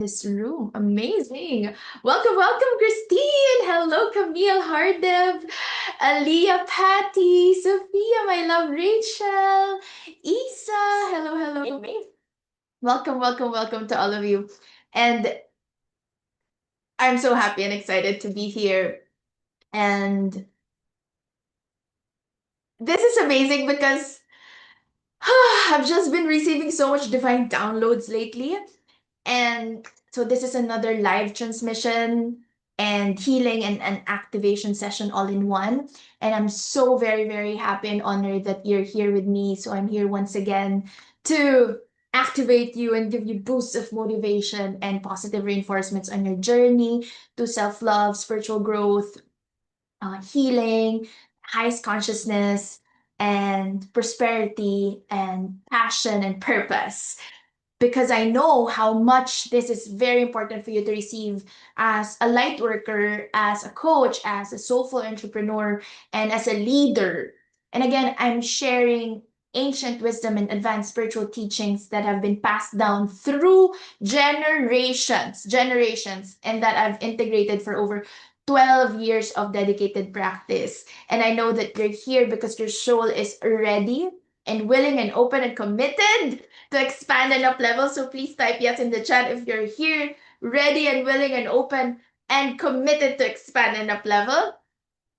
This room. Amazing. Welcome, Christine. Hello, Camille, Hardev, Aliyah, Patty, Sophia, my love, Rachel, Isa. Hello. Welcome to all of you. And I'm so happy and excited to be here. And this is amazing because I've just been receiving so much divine downloads lately. And so this is another live transmission and healing and activation session all in one. And I'm so very happy and honored that you're here with me. So I'm here once again to activate you and give you boosts of motivation and positive reinforcements on your journey to self-love, spiritual growth, healing, highest consciousness, and prosperity and passion and purpose, because I know how much this is very important for you to receive as a light worker, as a coach, as a soulful entrepreneur, and as a leader. And again, I'm sharing ancient wisdom and advanced spiritual teachings that have been passed down through generations, and that I've integrated for over 12 years of dedicated practice. And I know that you're here because your soul is ready and willing and open and committed to expand and up level. So please type yes in the chat if you're here, ready and willing and open and committed to expand and up level.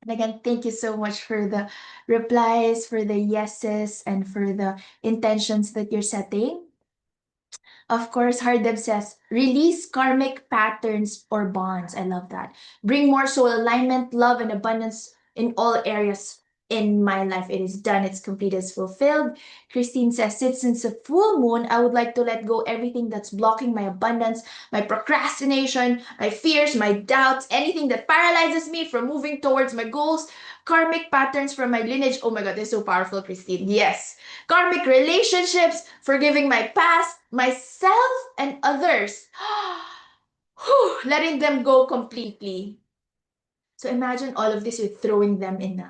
And again, thank you so much for the replies, for the yeses, and for the intentions that you're setting. Of course, Hardeb says, release karmic patterns or bonds. I love that. Bring more soul alignment, love, and abundance in all areas in my life. It is done, it's complete, it's fulfilled. Christine says, since the full moon, I would like to let go everything that's blocking my abundance, my procrastination, my fears, my doubts, anything that paralyzes me from moving towards my goals, karmic patterns from my lineage. Oh my God, they're so powerful, Christine. Yes. Karmic relationships, forgiving my past, myself, and others. Letting them go completely. So imagine all of this, you're throwing them in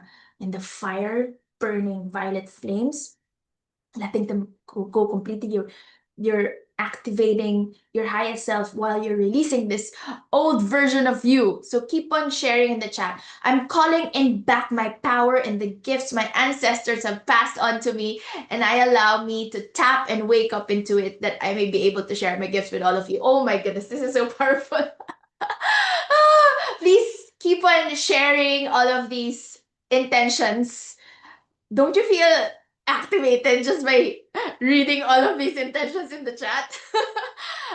the fire, burning violet flames, letting them go completely. You're activating your highest self while you're releasing this old version of you. So keep on sharing in the chat. I'm calling in back my power and the gifts my ancestors have passed on to me, and I allow me to tap and wake up into it, that I may be able to share my gifts with all of you. Oh my goodness, this is so powerful. Please keep on sharing all of these intentions. Don't you feel activated just by reading all of these intentions in the chat?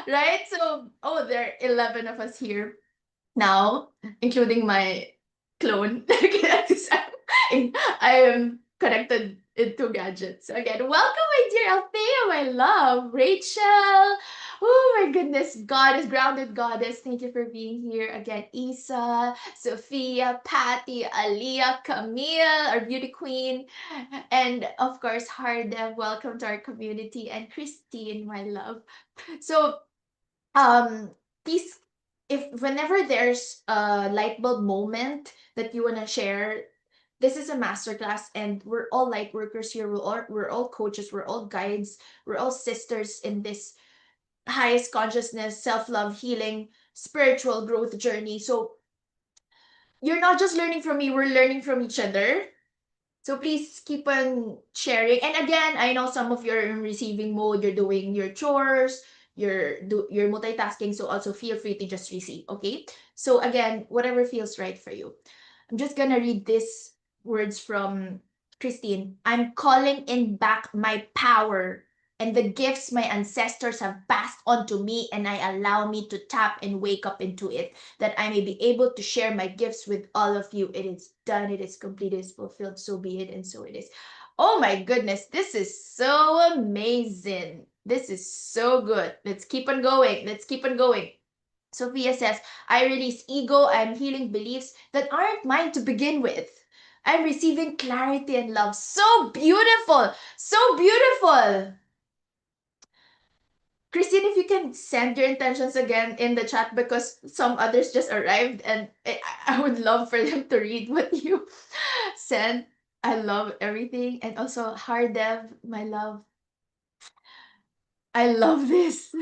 Right? So, oh, there are 11 of us here now, including my clone. I am connected into gadgets. So again, welcome, my dear Althea, my love. Rachel. Oh my goodness, Goddess, grounded Goddess. Thank you for being here. Again, Isa, Sophia, Patty, Aliyah, Camille, our beauty queen. And of course, Hardev, welcome to our community. And Christine, my love. So, um, please, if whenever there's a light bulb moment that you want to share, this is a masterclass, and we're all light workers here. We're all coaches. We're all guides. We're all sisters in this highest consciousness, self-love, healing, spiritual growth journey. So you're not just learning from me, we're learning from each other. So please keep on sharing. And again, I know some of you are in receiving mode, you're doing your chores, you're multitasking, so also feel free to just receive, okay? So again, whatever feels right for you. I'm just gonna read these words from Christine. I'm calling in back my power and the gifts my ancestors have passed on to me, and I allow me to tap and wake up into it, that I may be able to share my gifts with all of you. It is done, it is complete, it is fulfilled, so be it, and so it is. Oh my goodness, this is so amazing. This is so good. Let's keep on going. Let's keep on going. Sophia says, I release ego, I'm healing beliefs that aren't mine to begin with. I'm receiving clarity and love. So beautiful! So beautiful! Christine, if you can send your intentions again in the chat, because some others just arrived, and I would love for them to read what you sent. I love everything. And also, Hardev, my love. I love this.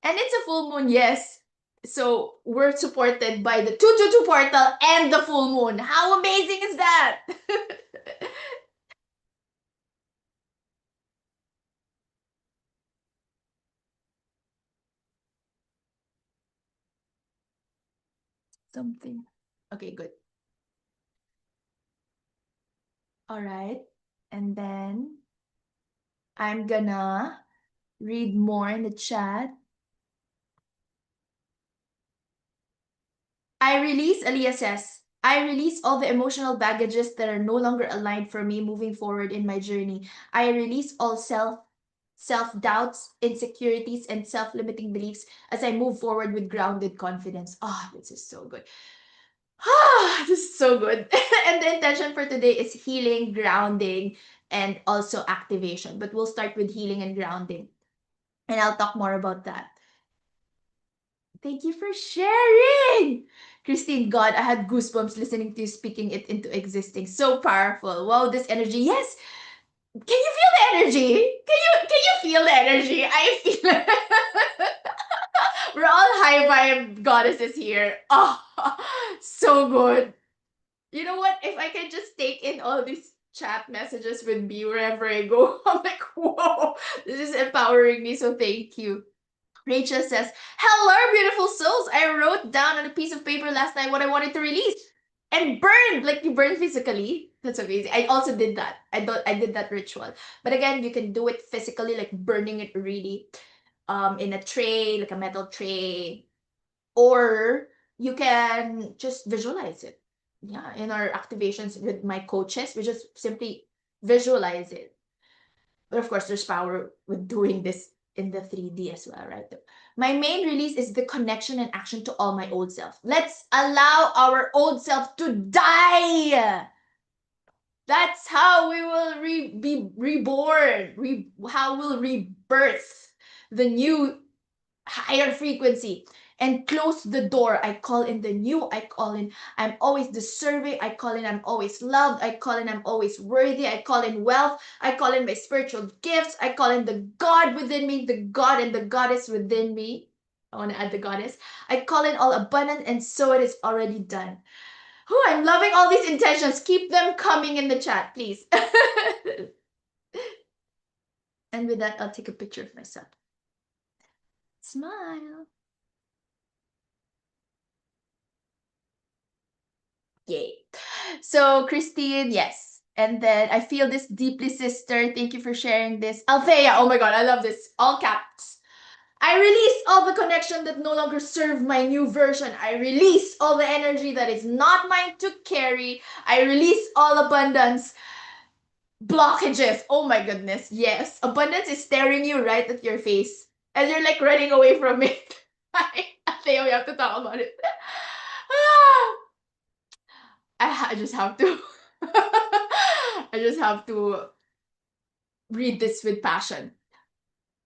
And it's a full moon, yes. So we're supported by the 222 portal and the full moon. How amazing is that? Something. Okay, good. All right. And then I'm gonna read more in the chat. Aliyah says, I release all the emotional baggages that are no longer aligned for me moving forward in my journey. I release all self-doubts, insecurities, and self-limiting beliefs as I move forward with grounded confidence. Ah, oh, this is so good. Ah, this is so good. And the intention for today is healing, grounding, and also activation. But we'll start with healing and grounding. And I'll talk more about that. Thank you for sharing. Christine, God, I had goosebumps listening to you speaking it into existing. So powerful. Wow, this energy. Yes. Can you feel the energy? Can you feel the energy? I feel it. We're all high vibe goddesses here. Oh, so good. You know what? If I can just take in all these chat messages with me wherever I go, I'm like, whoa, this is empowering me. So thank you. Rachel says, hello, beautiful souls. I wrote down on a piece of paper last night what I wanted to release and burned. Like you burn physically. That's amazing. I also did that. I did that ritual. But again, you can do it physically, like burning it really in a tray, like a metal tray. Or you can just visualize it. Yeah, in our activations with my coaches, we just simply visualize it. But of course, there's power with doing this in the 3D as well, right? My main release is the connection and action to all my old self. Let's allow our old self to die. That's how we will be reborn. How we'll rebirth the new higher frequency and close the door. I call in the new. I call in I'm always deserving. I call in I'm always loved. I call in I'm always worthy. I call in wealth. I call in my spiritual gifts. I call in the God within me, the God and the goddess within me. I want to add the goddess. I call in all abundant, and so it is already done. Oh, I'm loving all these intentions. Keep them coming in the chat, please. And with that, I'll take a picture of myself. Smile. Yay. So, Christine, yes. And then I feel this deeply, sister. Thank you for sharing this. Althea, oh my God, I love this. All caps. I release all the connection that no longer serve my new version. I release all the energy that is not mine to carry. I release all abundance blockages. Oh my goodness. Yes. Abundance is staring you right at your face. And you're like running away from it. Althea, we have to talk about it. I just have to I just have to read this with passion.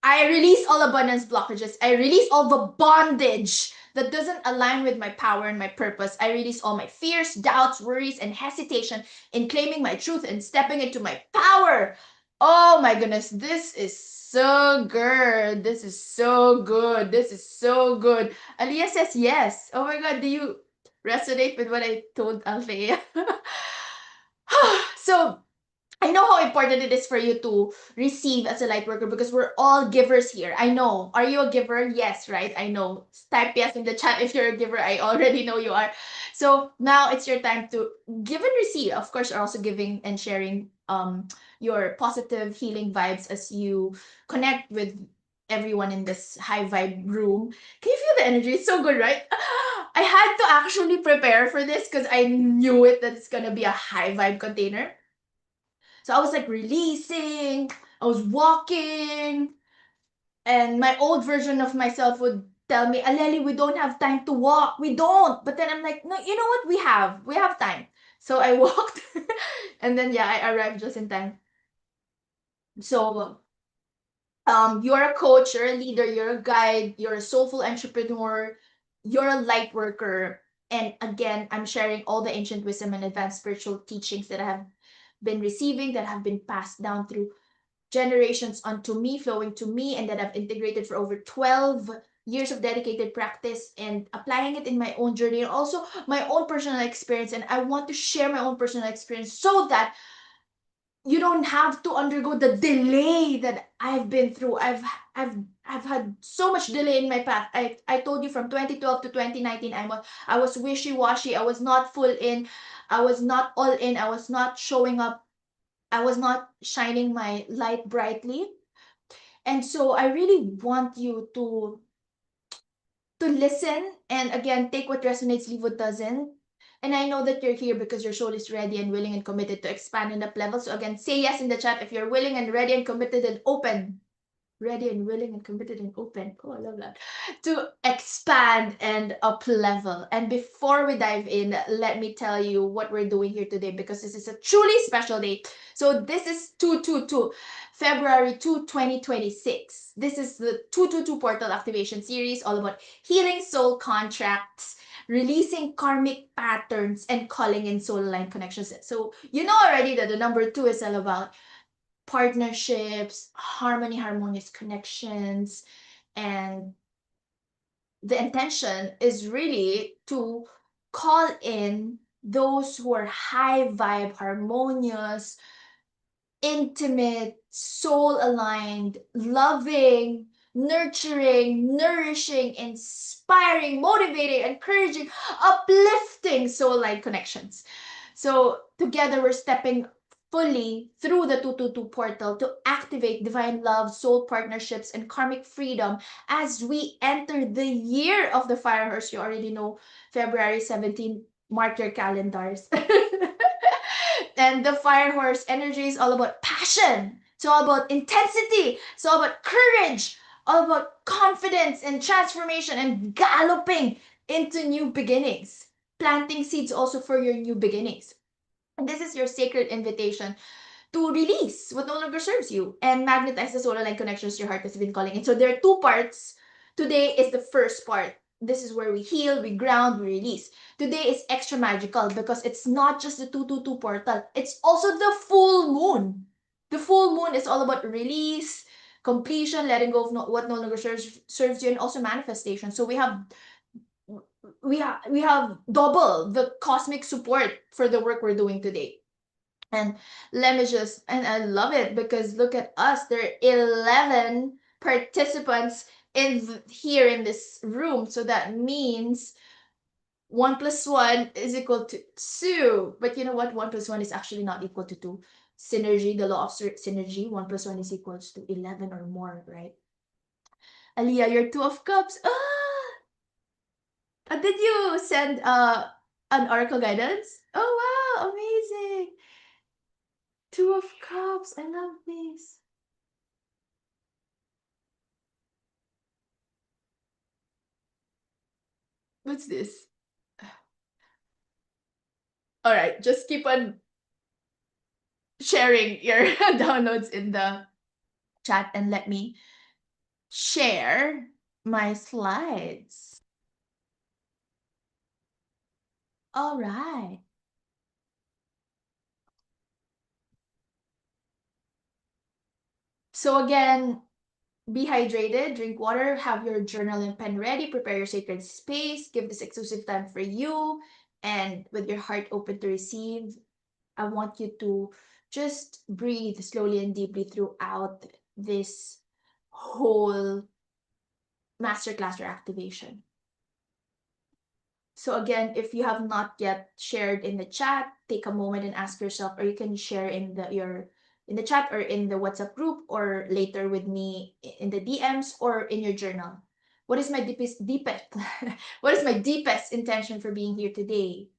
I release all abundance blockages. I release all the bondage that doesn't align with my power and my purpose. I release all my fears, doubts, worries, and hesitation in claiming my truth and stepping into my power. Oh my goodness, this is so good. This is so good. This is so good. Aliyah says yes. Oh my God, do you resonate with what I told Althea? So, I know how important it is for you to receive as a light worker because we're all givers here. I know. Are you a giver? Yes, right? I know. Type yes in the chat if you're a giver. I already know you are. So now it's your time to give and receive. Of course, you're also giving and sharing your positive healing vibes as you connect with everyone in this high vibe room. Can you feel the energy? It's so good, right? I had to actually prepare for this because I knew it that it's gonna be a high vibe container. So I was like releasing, I was walking, and my old version of myself would tell me, Aleli, we don't have time to walk. We don't. But then I'm like, no, you know what? We have time. So I walked, and then yeah, I arrived just in time. So you're a coach, you're a leader, you're a guide, you're a soulful entrepreneur, you're a light worker. And again, I'm sharing all the ancient wisdom and advanced spiritual teachings that I have been receiving, that have been passed down through generations onto me, flowing to me, and that I've integrated for over 12 years of dedicated practice and applying it in my own journey and also my own personal experience. And I want to share my own personal experience so that you don't have to undergo the delay that I've been through. I've had so much delay in my path. I told you from 2012 to 2019 I was wishy-washy. I was not full in. I was not all in. I was not showing up. I was not shining my light brightly. And so I really want you to listen and again take what resonates, leave what doesn't. And I know that you're here because your soul is ready and willing and committed to expand and up level. So again, say yes in the chat if you're willing and ready and committed and open. Ready and willing and committed and open. Oh, I love that. To expand and up level. And before we dive in, let me tell you what we're doing here today because this is a truly special day. So this is 222, February 2, 2026. This is the 222 Portal Activation Series, all about healing soul contracts, releasing karmic patterns, and calling in soul aligned connections. So you know already that the number 2 is all about partnerships, harmonious connections, and the intention is really to call in those who are high vibe, harmonious, intimate, soul aligned, loving, nurturing, nourishing, inspiring, motivating, encouraging, uplifting soul aligned connections. So together we're stepping fully through the 222 portal to activate divine love, soul partnerships, and karmic freedom as we enter the year of the fire horse. You already know February 17th, mark your calendars. And the fire horse energy is all about passion. It's all about intensity. It's all about courage, all about confidence and transformation and galloping into new beginnings. Planting seeds also for your new beginnings. And this is your sacred invitation to release what no longer serves you and magnetize the soul aligned connections your heart has been calling in. So there are two parts. Today is the first part. This is where we heal, we ground, we release. Today is extra magical because it's not just the 222 portal, it's also the full moon. The full moon is all about release, completion, letting go of what no longer serves you, and also manifestation. So we have double the cosmic support for the work we're doing today. And let me just, and I love it because look at us, there are 11 participants here in this room. So that means 1 plus 1 is equal to 2. But you know what? 1 plus 1 is actually not equal to 2. Synergy, the law of synergy, 1 plus 1 is equals to 11 or more, right? Aliyah, you're 2 of cups. Did you send an oracle guidance? Oh, wow, amazing. 2 of cups. I love this. What's this? All right, just keep on sharing your downloads in the chat and let me share my slides. All right. So again, be hydrated, drink water, have your journal and pen ready, prepare your sacred space, give this exclusive time for you, and with your heart open to receive, I want you to just breathe slowly and deeply throughout this whole masterclass or activation. So again, if you have not yet shared in the chat, take a moment and ask yourself, or you can share in the chat or in the WhatsApp group or later with me in the DMs or in your journal. What is my deepest what is my deepest intention for being here today?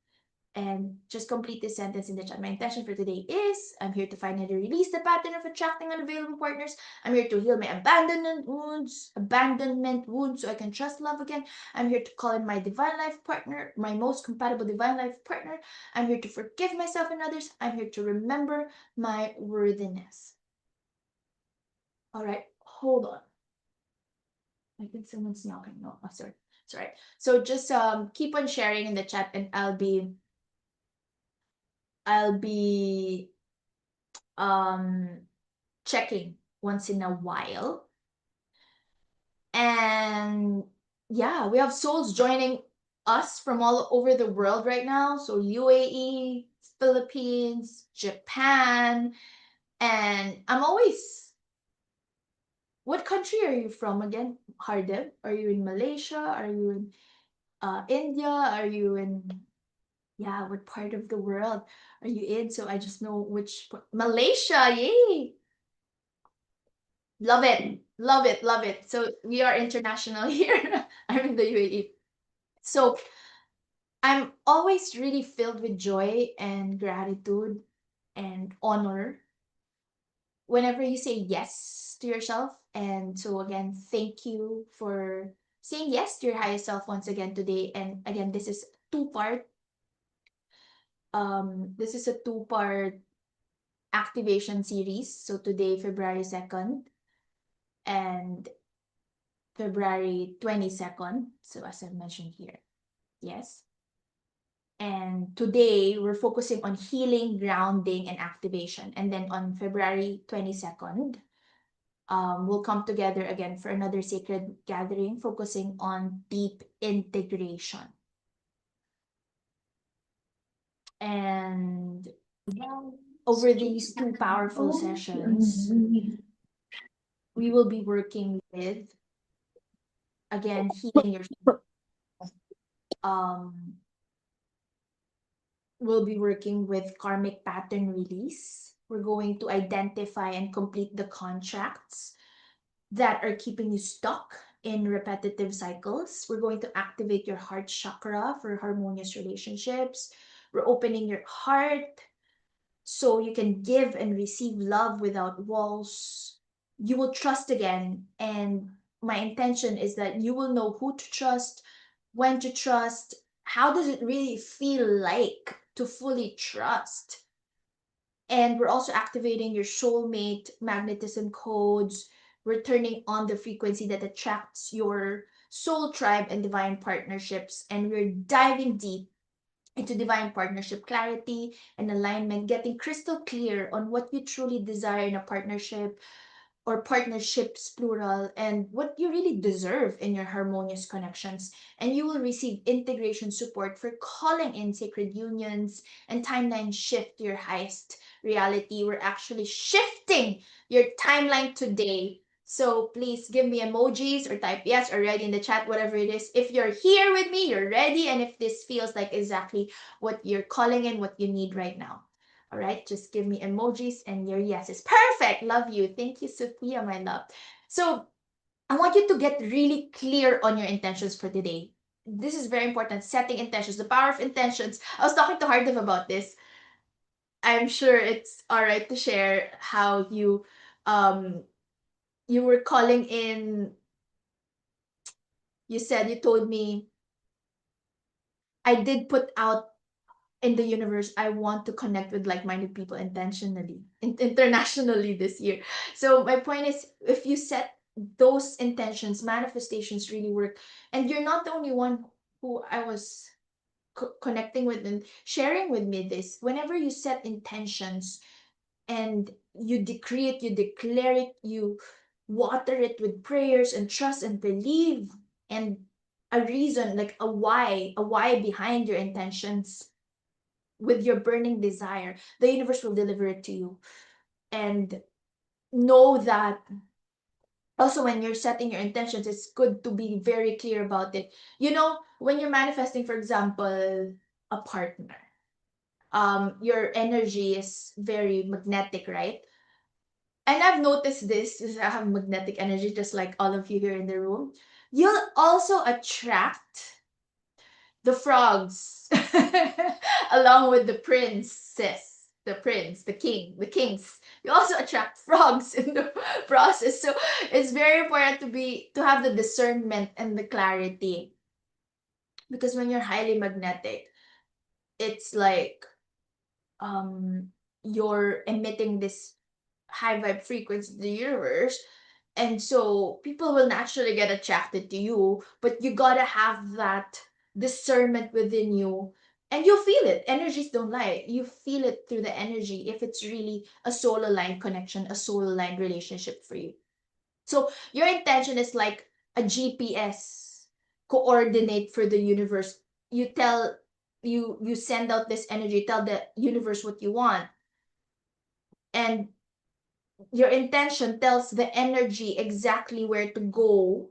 And just complete this sentence in the chat. My intention for today is I'm here to finally release the pattern of attracting unavailable partners. I'm here to heal my abandonment wounds so I can trust love again. I'm here to call in my divine life partner, my most compatible divine life partner. I'm here to forgive myself and others. I'm here to remember my worthiness. All right, hold on. I think someone's knocking. No, oh, sorry. Sorry. So just keep on sharing in the chat and I'll be checking once in a while. And yeah, we have souls joining us from all over the world right now. So UAE, Philippines, Japan, and I'm always, what country are you from again, Hardev? Are you in Malaysia? Are you in India? Are you in, yeah, what part of the world are you in? So I just know which Malaysia, yay! Love it, love it, love it. So we are international here. I'm in the UAE. So I'm always really filled with joy and gratitude and honor whenever you say yes to yourself. And so again, thank you for saying yes to your highest self once again today. And again, this is a two-part activation series. So today, February 2nd and February 22nd. So as I mentioned here, yes. And today we're focusing on healing, grounding, and activation. And then on February 22nd, we'll come together again for another sacred gathering focusing on deep integration. And over these two powerful sessions, we will be working with, again, healing your, um, we'll be working with karmic pattern release. We're going to identify and complete the contracts that are keeping you stuck in repetitive cycles. We're going to activate your heart chakra for harmonious relationships. We're opening your heart so you can give and receive love without walls. You will trust again. And my intention is that you will know who to trust, when to trust, how does it really feel like to fully trust. And we're also activating your soulmate magnetism codes. We're turning on the frequency that attracts your soul tribe and divine partnerships. And we're diving deep into divine partnership clarity and alignment, getting crystal clear on what you truly desire in a partnership or partnerships plural, and what you really deserve in your harmonious connections. And you will receive integration support for calling in sacred unions and timeline shift to your highest reality. We're actually shifting your timeline today. So please give me emojis or type yes or ready in the chat, whatever it is. If you're here with me, you're ready, and if this feels like exactly what you're calling in, what you need right now. All right, just give me emojis and your yeses. Perfect. Love you. Thank you, Sophia, my love. So I want you to get really clear on your intentions for today. This is very important. Setting intentions, the power of intentions. I was talking to Hardev about this. I'm sure it's all right to share how um you were calling in. You told me I did put out in the universe, I want to connect with like-minded people intentionally, internationally this year. So my point is, if you set those intentions, manifestations really work. And you're not the only one who I was connecting with and sharing with me this. Whenever you set intentions and you decree it, you declare it, you water it with prayers and trust and believe, and a reason, like a why behind your intentions, with your burning desire, the universe will deliver it to you. And know that also when you're setting your intentions, it's good to be very clear about it. You know, when you're manifesting, for example, a partner, your energy is very magnetic, right? And I've noticed this, is I have magnetic energy just like all of you here in the room. You'll also attract the frogs along with the princess, the prince, the king, the kings. You also attract frogs in the process. So it's very important to have the discernment and the clarity, because when you're highly magnetic, it's like you're emitting this high vibe frequency to the universe. And so people will naturally get attracted to you, but you gotta have that discernment within you. And you'll feel it. Energies don't lie. You feel it through the energy if it's really a soul aligned connection, a soul aligned relationship for you. So your intention is like a GPS coordinate for the universe. You send out this energy, tell the universe what you want, and your intention tells the energy exactly where to go,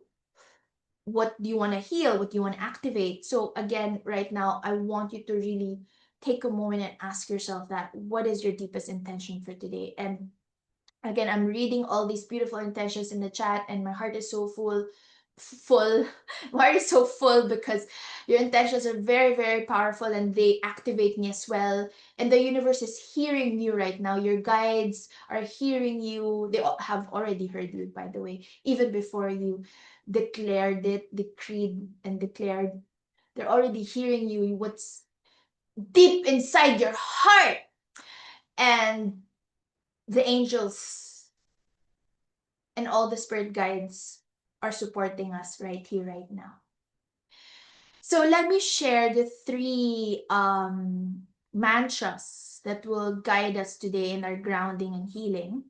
what do you want to heal, what do you want to activate. So again, right now, I want you to really take a moment and ask yourself that, what is your deepest intention for today? And again, I'm reading all these beautiful intentions in the chat, and my heart is so full. My heart is so full because your intentions are very, very powerful, and they activate me as well. And the universe is hearing you right now. Your guides are hearing you. They have already heard you, by the way, even before you declared it, decreed, and declared. They're already hearing you, what's deep inside your heart. And the angels and all the spirit guides are supporting us right here, right now. So let me share the three mantras that will guide us today in our grounding and healing.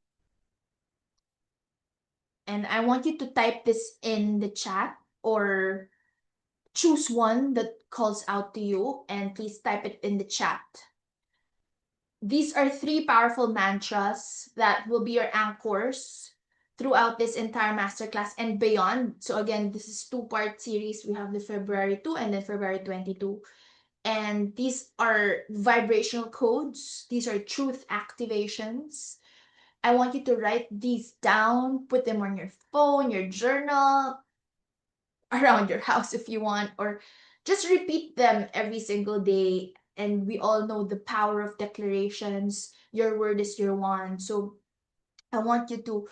And I want you to type this in the chat, or choose one that calls out to you, and please type it in the chat. These are three powerful mantras that will be your anchors throughout this entire masterclass and beyond. So again, this is two-part series. We have the February 2 and then February 22. And these are vibrational codes. These are truth activations. I want you to write these down, put them on your phone, your journal, around your house if you want, or just repeat them every single day. And we all know the power of declarations. Your word is your wand. So I want you to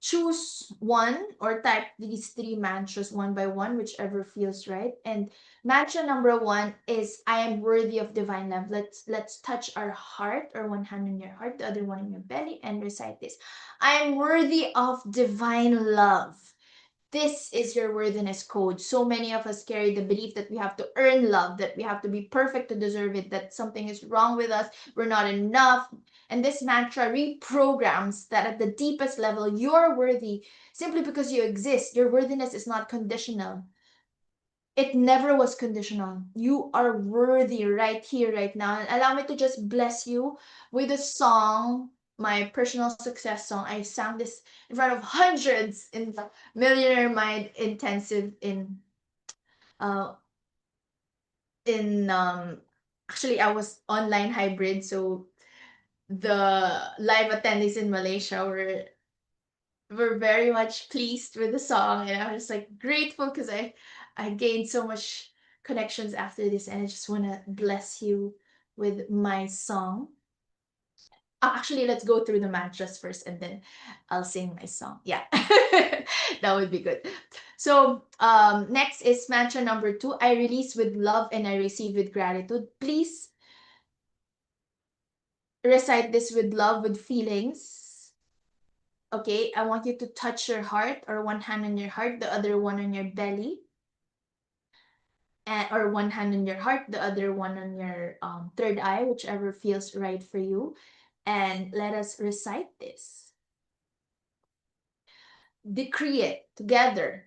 choose one or type these three mantras one by one, whichever feels right. And mantra number one is, I am worthy of divine love. Let's touch our heart, or one hand on your heart, the other one in your belly, and recite this. I am worthy of divine love. This is your worthiness code. So many of us carry the belief that we have to earn love, that we have to be perfect to deserve it, that something is wrong with us, we're not enough. And this mantra reprograms that at the deepest level, you're worthy simply because you exist. Your worthiness is not conditional. It never was conditional. You are worthy right here, right now. And allow me to just bless you with a song, my personal success song. I sang this in front of hundreds in the Millionaire Mind Intensive uh in actually I was online hybrid, so the live attendees in Malaysia were very much pleased with the song, and I was like grateful because I gained so much connections after this, and I just want to bless you with my song. Actually, let's go through the mantras first, and then I'll sing my song. Yeah, that would be good. So next is mantra number 2. I release with love and I receive with gratitude. Please recite this with love, with feelings. Okay, I want you to touch your heart, or one hand on your heart, the other one on your belly, and, or one hand on your heart, the other one on your third eye, whichever feels right for you. And let us recite this. Decree it together.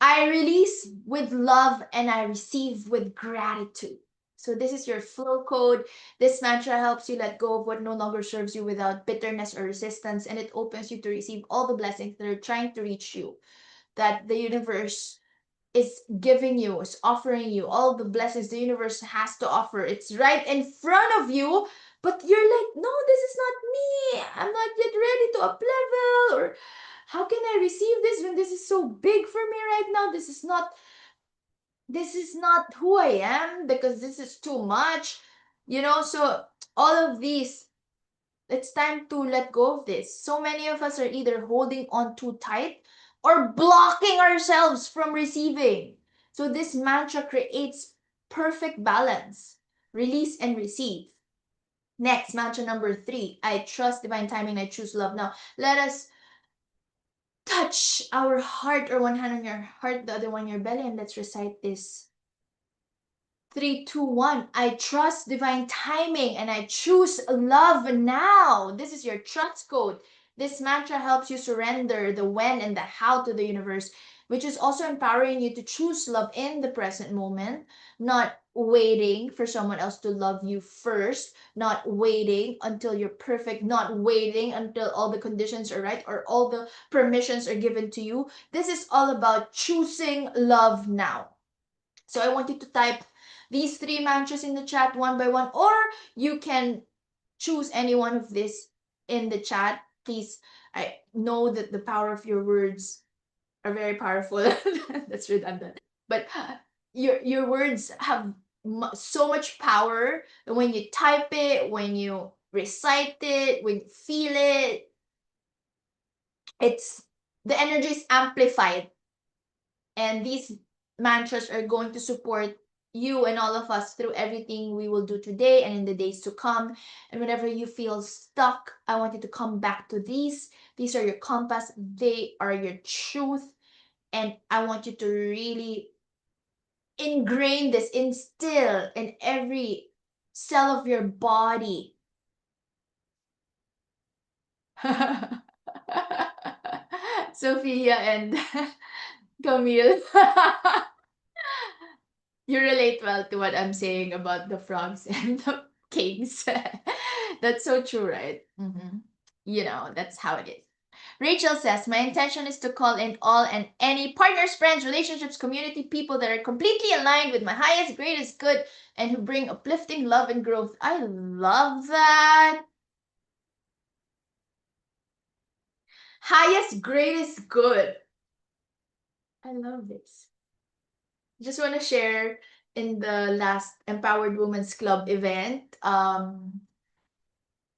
I release with love and I receive with gratitude. So this is your flow code. This mantra helps you let go of what no longer serves you without bitterness or resistance, and it opens you to receive all the blessings that are trying to reach you, that the universe is giving you, is offering you all the blessings the universe has to offer. It's right in front of you, but you're like, no, this is not me. I'm not yet ready to up level, or how can I receive this when this is so big for me right now? This is not who I am, because this is too much. So all of these, it's time to let go of this. So many of us are either holding on too tight or blocking ourselves from receiving. So this mantra creates perfect balance. Release and receive. Next, mantra number 3. I trust divine timing. I choose love. Now, let us touch our heart, or one hand on your heart, the other one on your belly, and let's recite this. 3, 2, 1. I trust divine timing and I choose love now. This is your trust code. This mantra helps you surrender the when and the how to the universe, which is also empowering you to choose love in the present moment, not waiting for someone else to love you first, not waiting until you're perfect, not waiting until all the conditions are right or all the permissions are given to you. This is all about choosing love now. So I want you to type these three mantras in the chat one by one, or you can choose any one of this in the chat. Please, I know that the power of your words are very powerful. That's redundant. But your words have so much power when you type it, when you recite it, when you feel it. It's the energy is amplified, and these mantras are going to support you and all of us through everything we will do today and in the days to come. And whenever you feel stuck, I want you to come back to these. These are your compass, they are your truth. And I want you to really ingrain this, instill in every cell of your body. Sophia and Camille. You relate well to what I'm saying about the frogs and the kings. That's so true, right? Mm-hmm. You know, that's how it is. Rachel says, my intention is to call in all and any partners, friends, relationships, community, people that are completely aligned with my highest, greatest good and who bring uplifting love and growth. I love that. Highest, greatest good. I love this. Just want to share in the last Empowered Women's Club event,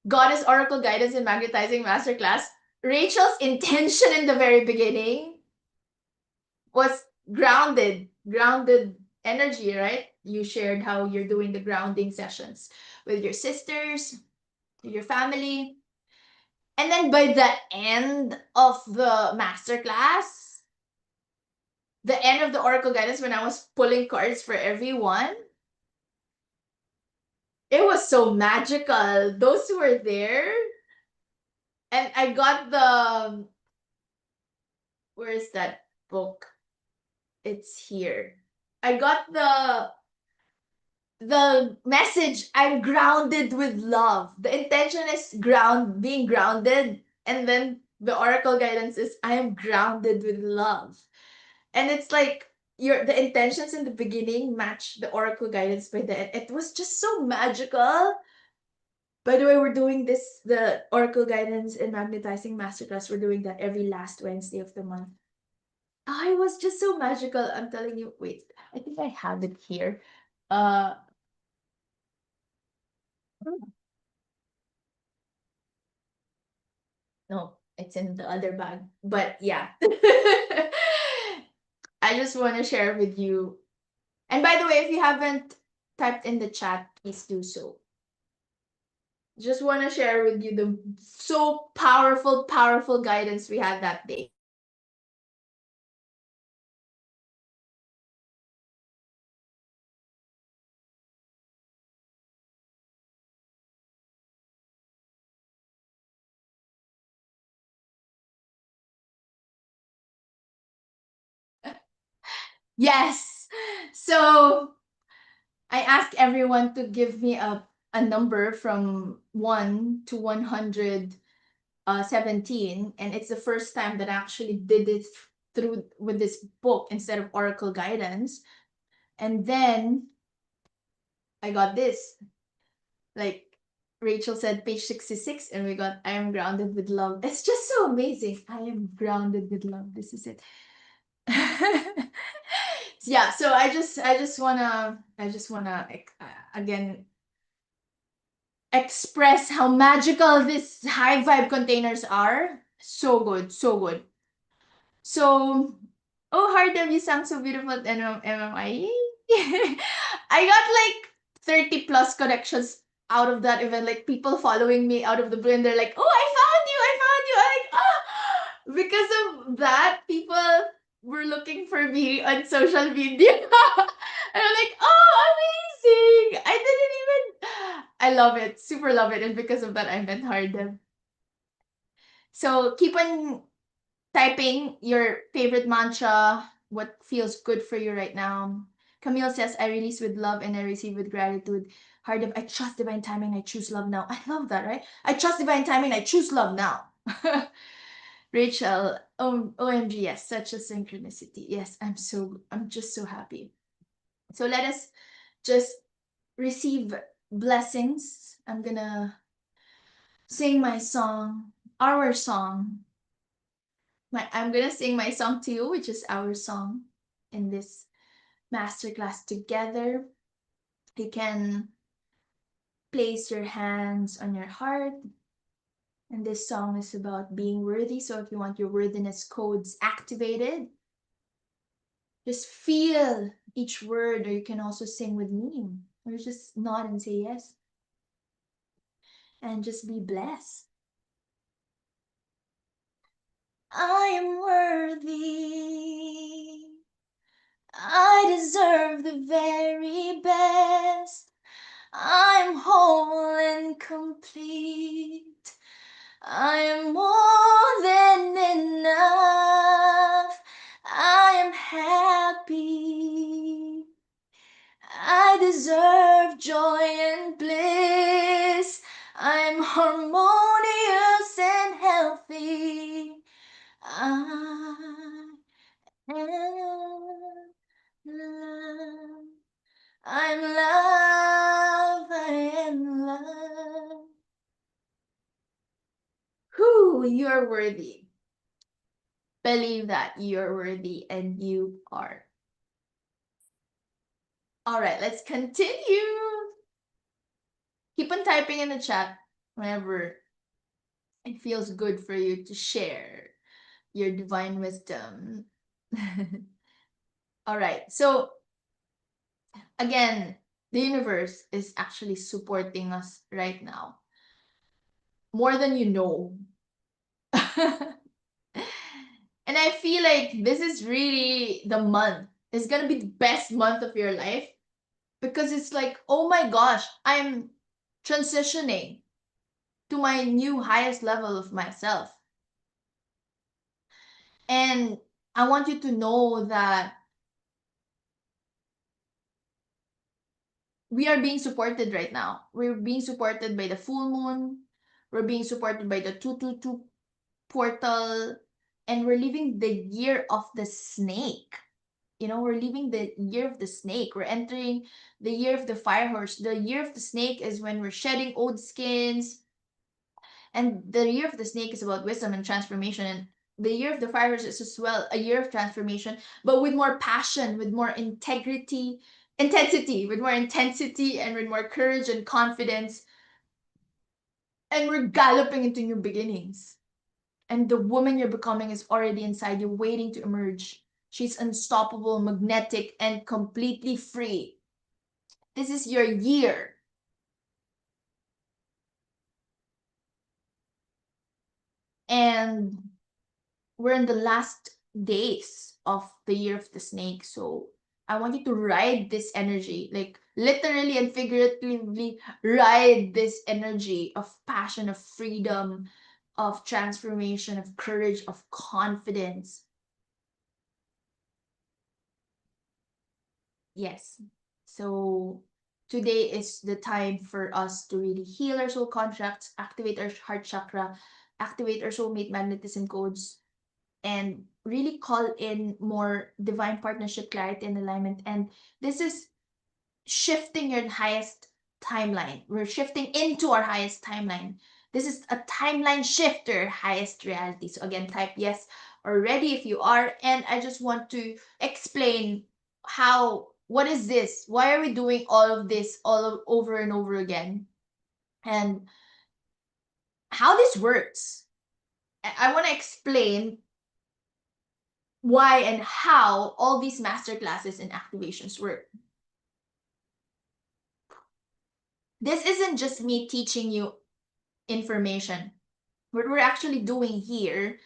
Goddess Oracle Guidance and Magnetizing Masterclass, Rachel's intention in the very beginning was grounded energy, right? You shared how you're doing the grounding sessions with your sisters, your family. And then by the end of the masterclass, the end of the Oracle Guidance, when I was pulling cards for everyone, it was so magical. Those who were there, and I got the, where is that book? It's here. I got the message, I'm grounded with love. The intention is being grounded, and then the oracle guidance is I am grounded with love. And it's like the intentions in the beginning match the oracle guidance by the end. It was just so magical. By the way, we're doing this, the oracle guidance and magnetizing masterclass. We're doing that every last Wednesday of the month. I was just so magical. I'm telling you. Wait, I think I have it here. Uh, no, it's in the other bag. But yeah, I just want to share with you. And by the way, if you haven't typed in the chat, please do so. Just want to share with you the so powerful guidance we had that day. Yes. So I asked everyone to give me a number from 1 to 117, and it's the first time that I actually did it through with this book instead of oracle guidance. And then I got this. Like Rachel said, page 66, and we got I am grounded with love. It's just so amazing. I am grounded with love. This is it. Yeah, so I just wanna again express how magical these high vibe containers are. So good, so good. So, oh, Heart of You sang so beautiful at MMI. I got like 30 plus connections out of that event. Like people following me out of the blue, and they're like, "Oh, I found you! I found you!" I'm like, ah, because of that, people were looking for me on social media, and I'm like, "Oh, amazing! I didn't even." I love it, super love it, and because of that, I met Hardem. So keep on typing your favorite mantra, what feels good for you right now. Camille says, I release with love and I receive with gratitude. Heart of, I trust divine timing, I choose love now. I love that, right? I trust divine timing, I choose love now. Rachel, OMG, yes, such a synchronicity. Yes, I'm just so happy. So let us just receive blessings. I'm gonna sing my song, our song. I'm gonna sing my song to you, which is our song in this masterclass together. You can place your hands on your heart. And this song is about being worthy. So if you want your worthiness codes activated, just feel each word, or you can also sing with me, or just nod and say yes. And just be blessed. I am worthy. I deserve the very best. I'm whole and complete. I am more than enough. I am happy. I deserve joy and bliss. I'm harmonious and healthy. I am love. I'm love. I am love. Who you're worthy. Believe that you're worthy and you are. All right, let's continue. Keep on typing in the chat whenever it feels good for you to share your divine wisdom. All right, so again, the universe is actually supporting us right now more than you know. And I feel like this is really the month. It's gonna be the best month of your life because it's like, oh my gosh, I'm transitioning to my new highest level of myself. And I want you to know that we are being supported right now. We're being supported by the full moon. We're being supported by the 222 portal. And we're living the year of the snake. You know, we're living the year of the snake. We're entering the year of the fire horse. The year of the snake is when we're shedding old skins. And the year of the snake is about wisdom and transformation. And the year of the fire horse is as well a year of transformation, but with more passion, with more intensity, with more intensity, and with more courage and confidence. And we're galloping into new beginnings. And the woman you're becoming is already inside you, waiting to emerge. She's unstoppable, magnetic, and completely free. This is your year. And we're in the last days of the year of the snake. So I want you to ride this energy, like literally and figuratively ride this energy of passion, of freedom, of transformation, of courage, of confidence. Yes. So today is the time for us to really heal our soul contracts, activate our heart chakra, activate our soulmate magnetism codes, and really call in more divine partnership, clarity, and alignment. And this is shifting your highest timeline. We're shifting into our highest timeline. This is a timeline shifter, highest reality. So again, type yes already if you are. And I just want to explain what is this? Why are we doing all of this over and over again? And how this works. I want to explain why and how all these master classes and activations work. This isn't just me teaching you information. What we're actually doing here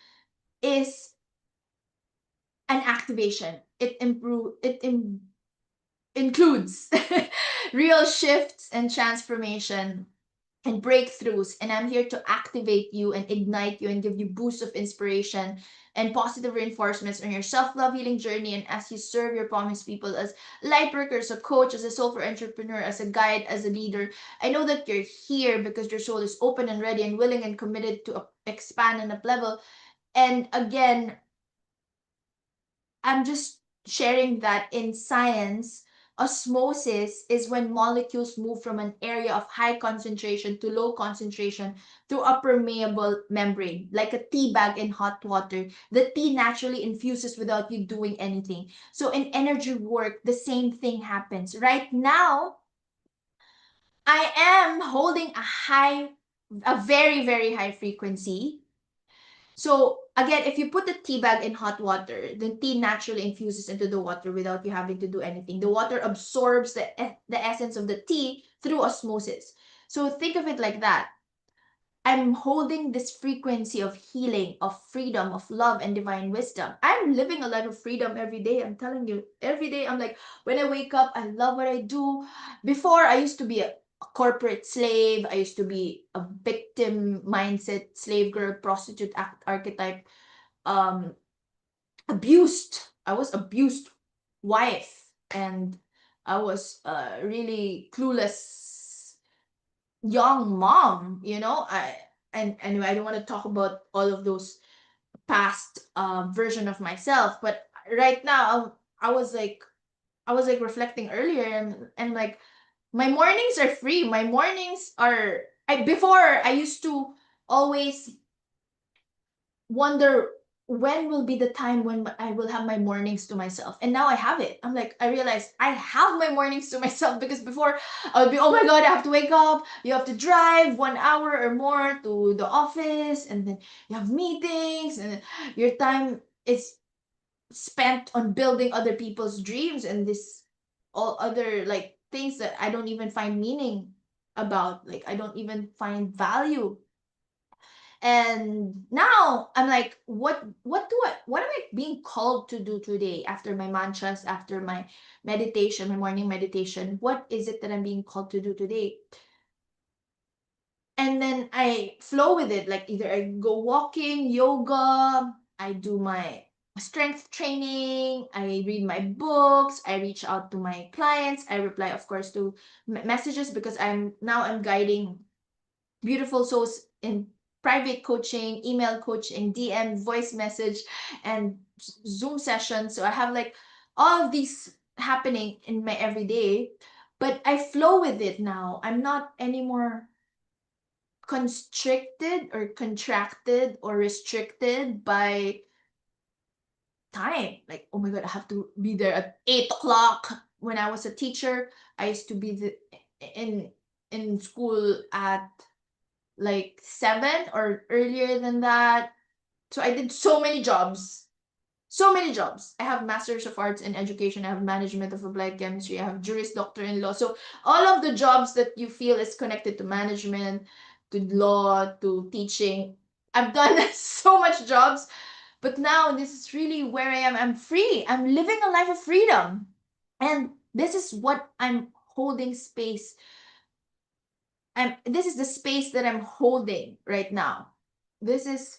is an activation. Includes real shifts and transformation and breakthroughs, and I'm here to activate you and ignite you and give you boosts of inspiration and positive reinforcements on your self-love healing journey. And as you serve your promised people as light worker, as a coach, as a soulful entrepreneur, as a guide, as a leader, I know that you're here because your soul is open and ready and willing and committed to expand and up level. And again, I'm just sharing that in science, osmosis is when molecules move from an area of high concentration to low concentration through a permeable membrane, like a tea bag in hot water. The tea naturally infuses without you doing anything. So in energy work, the same thing happens. Right now, I am holding a very, very high frequency. So again, if you put the tea bag in hot water, the tea naturally infuses into the water without you having to do anything. The water absorbs the essence of the tea through osmosis. So think of it like that. I'm holding this frequency of healing, of freedom, of love, and divine wisdom. I'm living a life of freedom every day. I'm telling you, every day I'm like, when I wake up, I love what I do. Before, I used to be a corporate slave. I used to be a victim mindset, slave girl, prostitute archetype, um, abused. I was abused wife, and I was really clueless young mom, and anyway, I don't want to talk about all of those past version of myself, but right now I was like reflecting earlier, and like my mornings are free. My mornings are I before I used to always wonder when will be the time when I will have my mornings to myself. And now I have it. I realized I have my mornings to myself, because before I would be, oh my God, I have to wake up. You have to drive 1 hour or more to the office, and then you have meetings, and then your time is spent on building other people's dreams and this all other like things that I don't even find meaning about. Like I don't even find value. And now I'm like, what am I being called to do today, after my mantras, after my meditation, my morning meditation? What is it that I'm being called to do today? And then I flow with it. Like either I go walking, yoga, I do my strength training, I read my books, I reach out to my clients, I reply of course to messages, because I'm guiding beautiful souls in private coaching, email coaching, DM, voice message, and Zoom sessions. So I have like all of these happening in my everyday, but I flow with it now. I'm not anymore constricted or contracted or restricted by time. Like, oh my God, I have to be there at 8 o'clock. When I was a teacher, I used to be in in school at like 7 or earlier than that. So I did so many jobs. So many jobs. I have Masters of Arts in Education. I have Management of Applied Chemistry. I have Juris Doctor in Law. So all of the jobs that you feel is connected to management, to law, to teaching. I've done so much jobs, but now this is really where I am. I'm free. I'm living a life of freedom. And this is what I'm holding space. This is the space that I'm holding right now. This is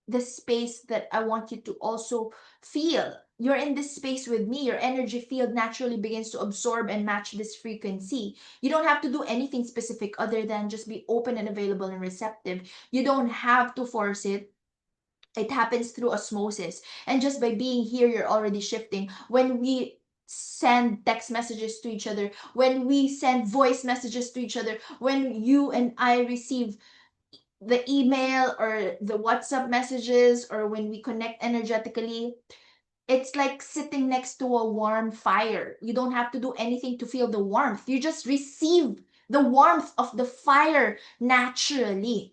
the space that I want you to also feel. You're in this space with me. Your energy field naturally begins to absorb and match this frequency. You don't have to do anything specific other than just be open and available and receptive. You don't have to force it. It happens through osmosis. And just by being here, you're already shifting. When we send text messages to each other, when we send voice messages to each other, when you and I receive the email or the WhatsApp messages, or when we connect energetically, it's like sitting next to a warm fire. You don't have to do anything to feel the warmth. You just receive the warmth of the fire naturally.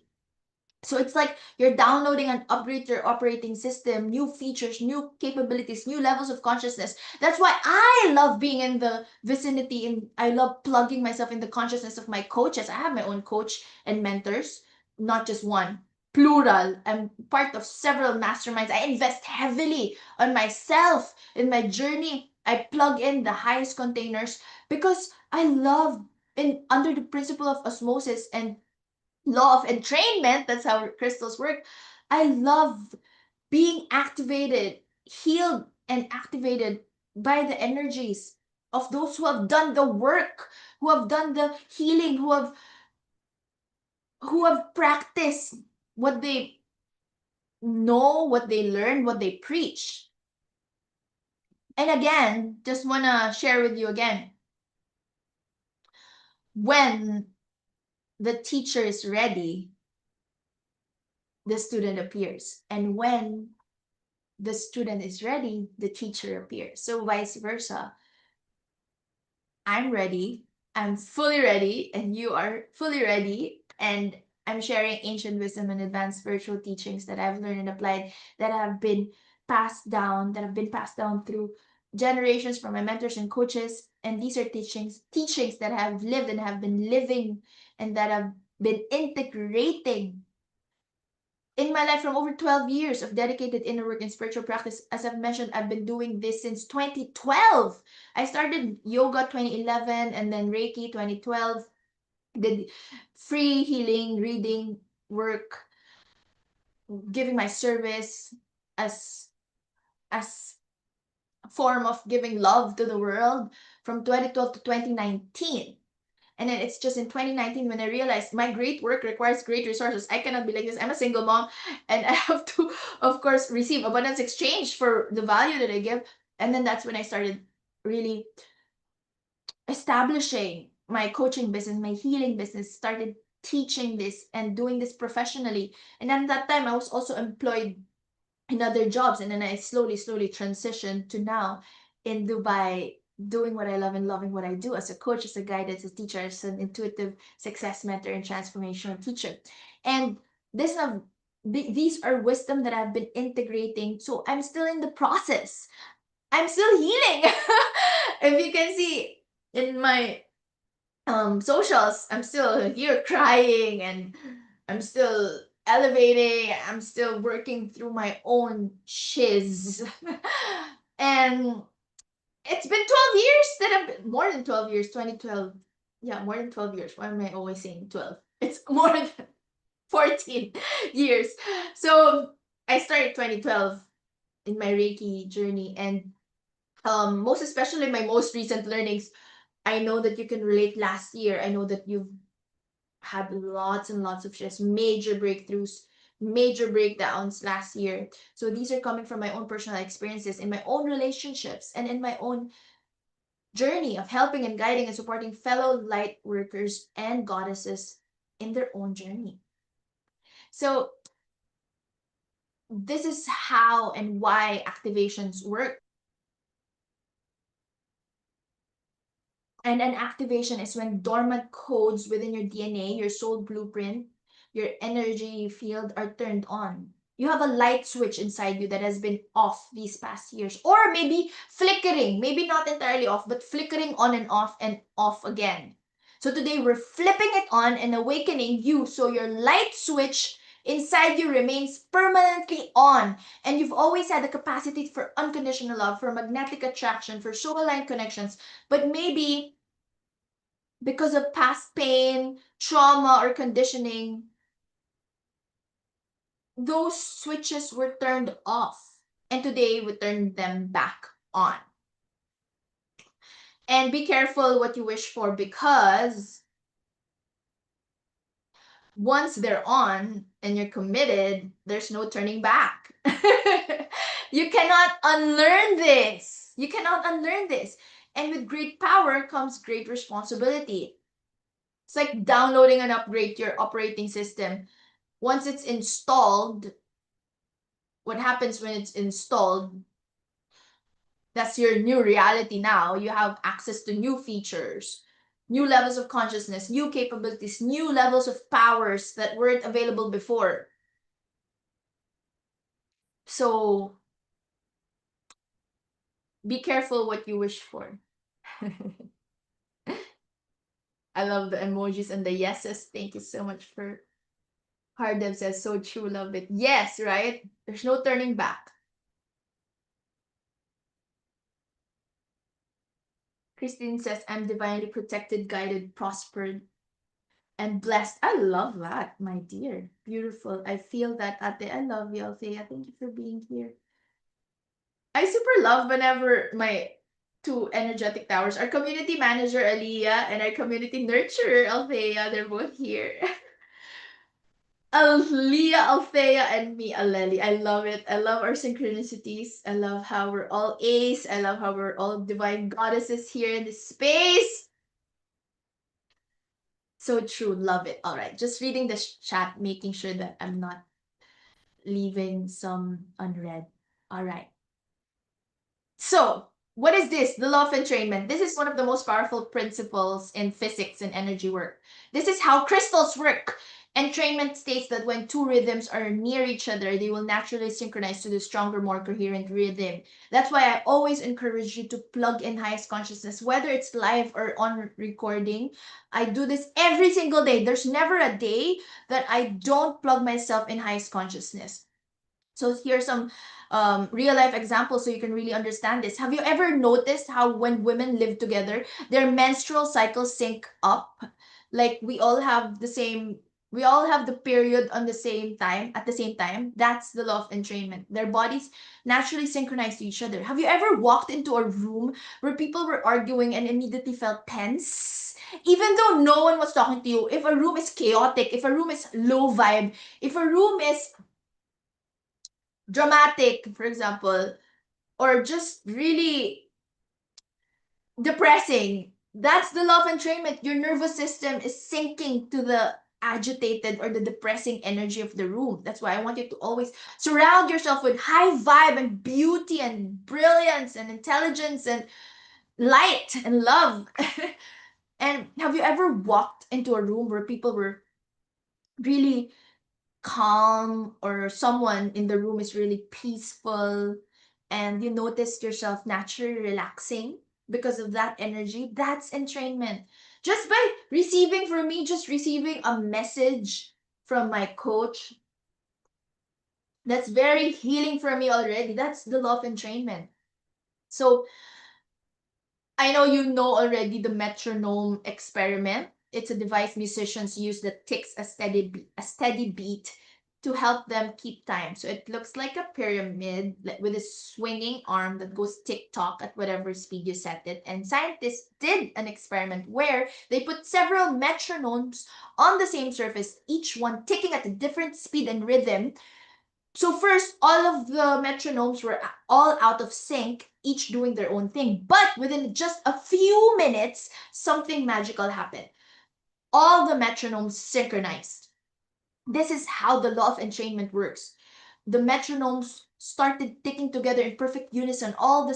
So it's like you're downloading and upgrade your operating system, new features, new capabilities, new levels of consciousness. That's why I love being in the vicinity, and I love plugging myself in the consciousness of my coaches. I have my own coach and mentors, not just one, plural. I'm part of several masterminds. I invest heavily on myself in my journey. I plug in the highest containers because I love under the principle of osmosis and law of entrainment, that's how crystals work. I love being activated, healed, and activated by the energies of those who have done the work, who have done the healing, who have practiced what they know, what they learn, what they preach. And again, just want to share with you again, when the teacher is ready, the student appears. And when the student is ready, the teacher appears. So vice versa. I'm ready, I'm fully ready, and you are fully ready. And I'm sharing ancient wisdom and advanced spiritual teachings that I've learned and applied, that have been passed down through generations from my mentors and coaches. And these are teachings that I've lived and have been living, and that have been integrating in my life from over 12 years of dedicated inner work and spiritual practice. As I've mentioned, I've been doing this since 2012. I started yoga 2011, and then Reiki 2012. Did free healing, reading work, giving my service as as a form of giving love to the world from 2012 to 2019. And then it's just in 2019 when I realized my great work requires great resources. I cannot be like this. I'm a single mom, and I have to, of course, receive abundance exchange for the value that I give. And then that's when I started really establishing my coaching business, my healing business, started teaching this and doing this professionally. And then that time I was also employed in other jobs. And then I slowly transitioned to now in Dubai, doing what I love and loving what I do as a coach, as a guide, as a teacher, as an intuitive success mentor and transformational teacher. And this have these are wisdom that I've been integrating. So I'm still in the process. I'm still healing. If you can see in my socials, I'm still here crying, and I'm still elevating, I'm still working through my own shiz. And it's been 12 years that I've been, more than 12 years, 2012. Yeah, more than 12 years. Why am I always saying 12? It's more than 14 years. So I started 2012 in my Reiki journey, and most especially my most recent learnings, I know that you can relate. Last year, I know that you've had lots and lots of shifts, major breakthroughs, major breakdowns last year. So these are coming from my own personal experiences, in my own relationships, and in my own journey of helping and guiding and supporting fellow light workers and goddesses in their own journey. So this is how and why activations work. And an activation is when dormant codes within your DNA, your soul blueprint, your energy field are turned on. You have a light switch inside you that has been off these past years, or maybe flickering, maybe not entirely off, but flickering on and off again. So today we're flipping it on and awakening you, so your light switch inside you remains permanently on, and you've always had the capacity for unconditional love, for magnetic attraction, for soul aligned connections. But maybe because of past pain, trauma, or conditioning, those switches were turned off. And today we turn them back on. And be careful what you wish for, because once they're on and you're committed, there's no turning back. You cannot unlearn this. You cannot unlearn this. And with great power comes great responsibility. It's like downloading and upgrade to your operating system. Once it's installed, what happens when it's installed, that's your new reality now. You have access to new features, new levels of consciousness, new capabilities, new levels of powers that weren't available before. So be careful what you wish for. I love the emojis and the yeses. Thank you so much for Hardev says, so true, love it. Yes, right? There's no turning back. Christine says, I'm divinely protected, guided, prospered, and blessed. I love that, my dear. Beautiful. I feel that, Ate. I love you, Althea. Thank you for being here. I super love whenever my two energetic towers, our community manager, Aliyah, and our community nurturer, Althea, they're both here. Aliyah, Althea, and me, Aleli. I love it. I love our synchronicities. I love how we're all ace. I love how we're all divine goddesses here in this space. So true. Love it. All right. Just reading the chat, making sure that I'm not leaving some unread. All right. So, what is this? The law of entrainment. This is one of the most powerful principles in physics and energy work. This is how crystals work. Entrainment states that when two rhythms are near each other, they will naturally synchronize to the stronger, more coherent rhythm. That's why I always encourage you to plug in highest consciousness, whether it's live or on recording. I do this every single day. There's never a day that I don't plug myself in highest consciousness. So here's some real life examples so you can really understand this. Have you ever noticed how when women live together, their menstrual cycles sync up? Like we all have the period on the same time, at the same time. That's the law of entrainment. Their bodies naturally synchronize to each other. Have you ever walked into a room where people were arguing and immediately felt tense? Even though no one was talking to you, if a room is chaotic, if a room is low vibe, if a room is dramatic, for example, or just really depressing, that's the law of entrainment. Your nervous system is sinking to the agitated or the depressing energy of the room. That's why I want you to always surround yourself with high vibe and beauty and brilliance and intelligence and light and love. And have you ever walked into a room where people were really calm, or someone in the room is really peaceful, and you notice yourself naturally relaxing because of that energy? That's entrainment. Just by receiving, for me, just receiving a message from my coach, that's very healing for me already. That's the law of entrainment. So I know you know already the metronome experiment. It's a device musicians use that ticks a steady beat to help them keep time. So it looks like a pyramid with a swinging arm that goes tick tock at whatever speed you set it. And scientists did an experiment where they put several metronomes on the same surface, each one ticking at a different speed and rhythm. So first, all of the metronomes were all out of sync, each doing their own thing. But within just a few minutes, something magical happened. All the metronomes synchronized. This is how the law of entrainment works. The metronomes started ticking together in perfect unison, all at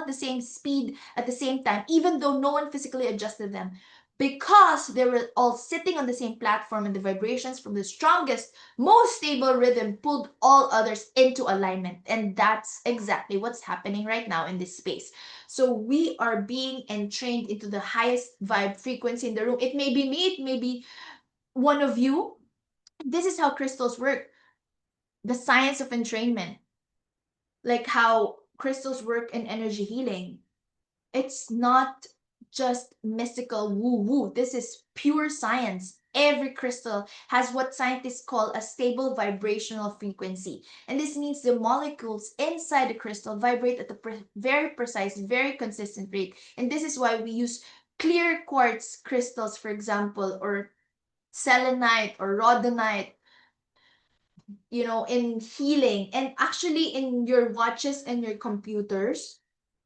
the same speed at the same time, even though no one physically adjusted them, because they were all sitting on the same platform, and the vibrations from the strongest, most stable rhythm pulled all others into alignment. And that's exactly what's happening right now in this space. So we are being entrained into the highest vibe frequency in the room. It may be me, it may be one of you. This is how crystals work. The science of entrainment, like how crystals work in energy healing. It's not just mystical woo woo. This is pure science. Every crystal has what scientists call a stable vibrational frequency. And this means the molecules inside the crystal vibrate at a very precise, very consistent rate. And this is why we use clear quartz crystals, for example, or selenite or rhodonite, in healing. And actually in your watches and your computers,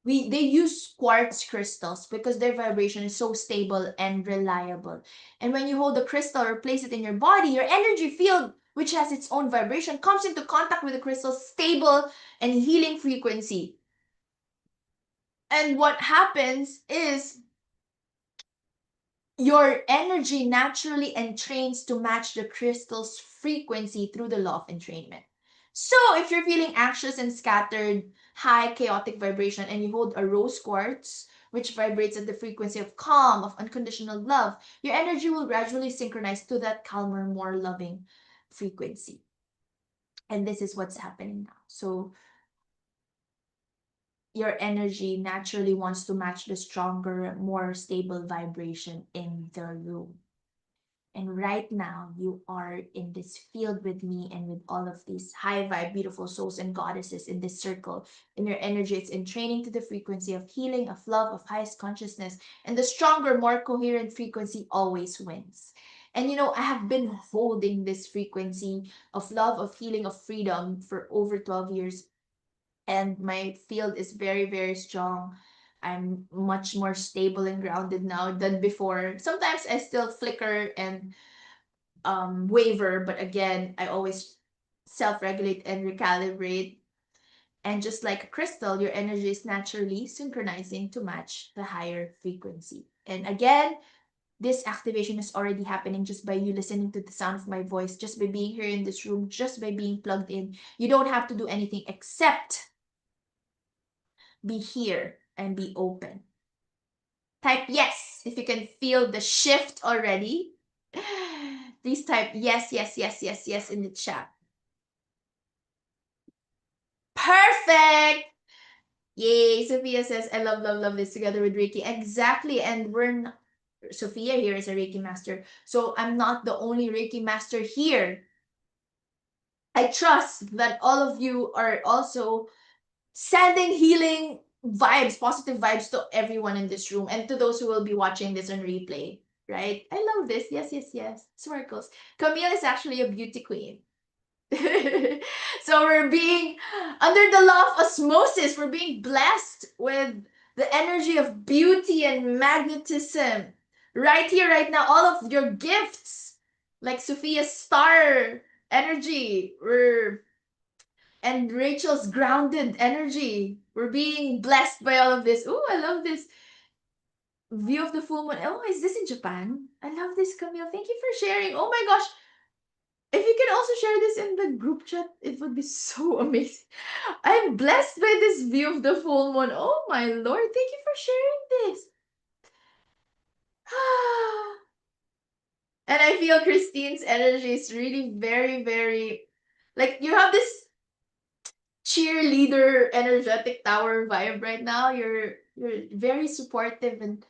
they use quartz crystals because their vibration is so stable and reliable. And when you hold the crystal or place it in your body, your energy field, which has its own vibration, comes into contact with the crystal's stable and healing frequency. And what happens is your energy naturally entrains to match the crystal's frequency through the law of entrainment. So if you're feeling anxious and scattered, high chaotic vibration, and you hold a rose quartz, which vibrates at the frequency of calm, of unconditional love, your energy will gradually synchronize to that calmer, more loving frequency. And this is what's happening now. So your energy naturally wants to match the stronger, more stable vibration in the room. And right now, you are in this field with me and with all of these high vibe, beautiful souls and goddesses in this circle. And your energy is in training to the frequency of healing, of love, of highest consciousness. And the stronger, more coherent frequency always wins. And I have been holding this frequency of love, of healing, of freedom for over 12 years. And my field is very, very strong. I'm much more stable and grounded now than before. Sometimes I still flicker and waver, but again, I always self-regulate and recalibrate. And just like a crystal, your energy is naturally synchronizing to match the higher frequency. And again, this activation is already happening just by you listening to the sound of my voice, just by being here in this room, just by being plugged in. You don't have to do anything except be here and be open. Type yes if you can feel the shift already. Please type yes, yes, yes, yes, yes in the chat. Perfect! Yay! Sophia says, I love, love, love this together with Reiki. Exactly. And Sophia here is a Reiki master. So I'm not the only Reiki master here. I trust that all of you are also sending healing vibes, positive vibes to everyone in this room and to those who will be watching this on replay, right? I love this. Yes, yes, yes. Sparkles. Camille is actually a beauty queen. So we're being, under the law of osmosis, we're being blessed with the energy of beauty and magnetism. Right here, right now, all of your gifts, like Sophia's star energy, and Rachel's grounded energy. We're being blessed by all of this. Oh, I love this view of the full moon. Oh, is this in Japan? I love this, Camille. Thank you for sharing. Oh my gosh. If you can also share this in the group chat, it would be so amazing. I'm blessed by this view of the full moon. Oh my lord. Thank you for sharing this. And I feel Christine's energy is really very, very, like, you have this cheerleader energetic tower vibe right now. You're very supportive, and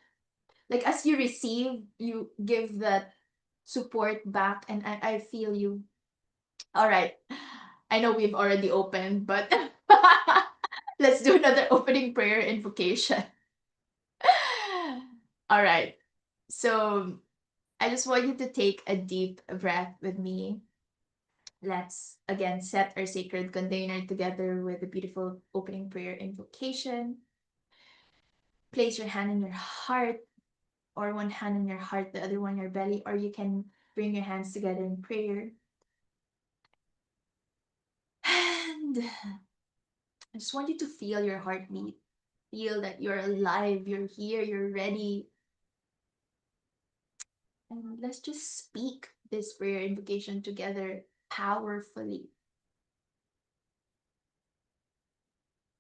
like as you receive, you give that support back, and I feel you. All right. I know we've already opened, but let's do another opening prayer invocation. All right. So I just want you to take a deep breath with me. Let's again set our sacred container together with a beautiful opening prayer invocation. Place your hand in your heart, or one hand in your heart, the other one in your belly, or you can bring your hands together in prayer. And I just want you to feel your heartbeat. Feel that you're alive, you're here, you're ready. And let's just speak this prayer invocation together powerfully.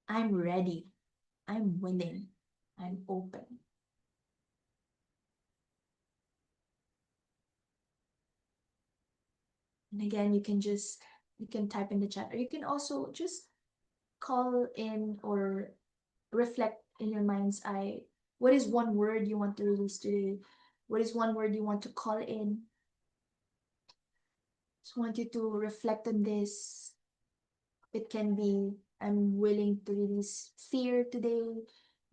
I'm ready. I'm willing. I'm open. And again, you can type in the chat, or you can also just call in or reflect in your mind's eye. What is one word you want to release today? What is one word you want to call in? Just want you to reflect on this. It can be, I'm willing to release fear today,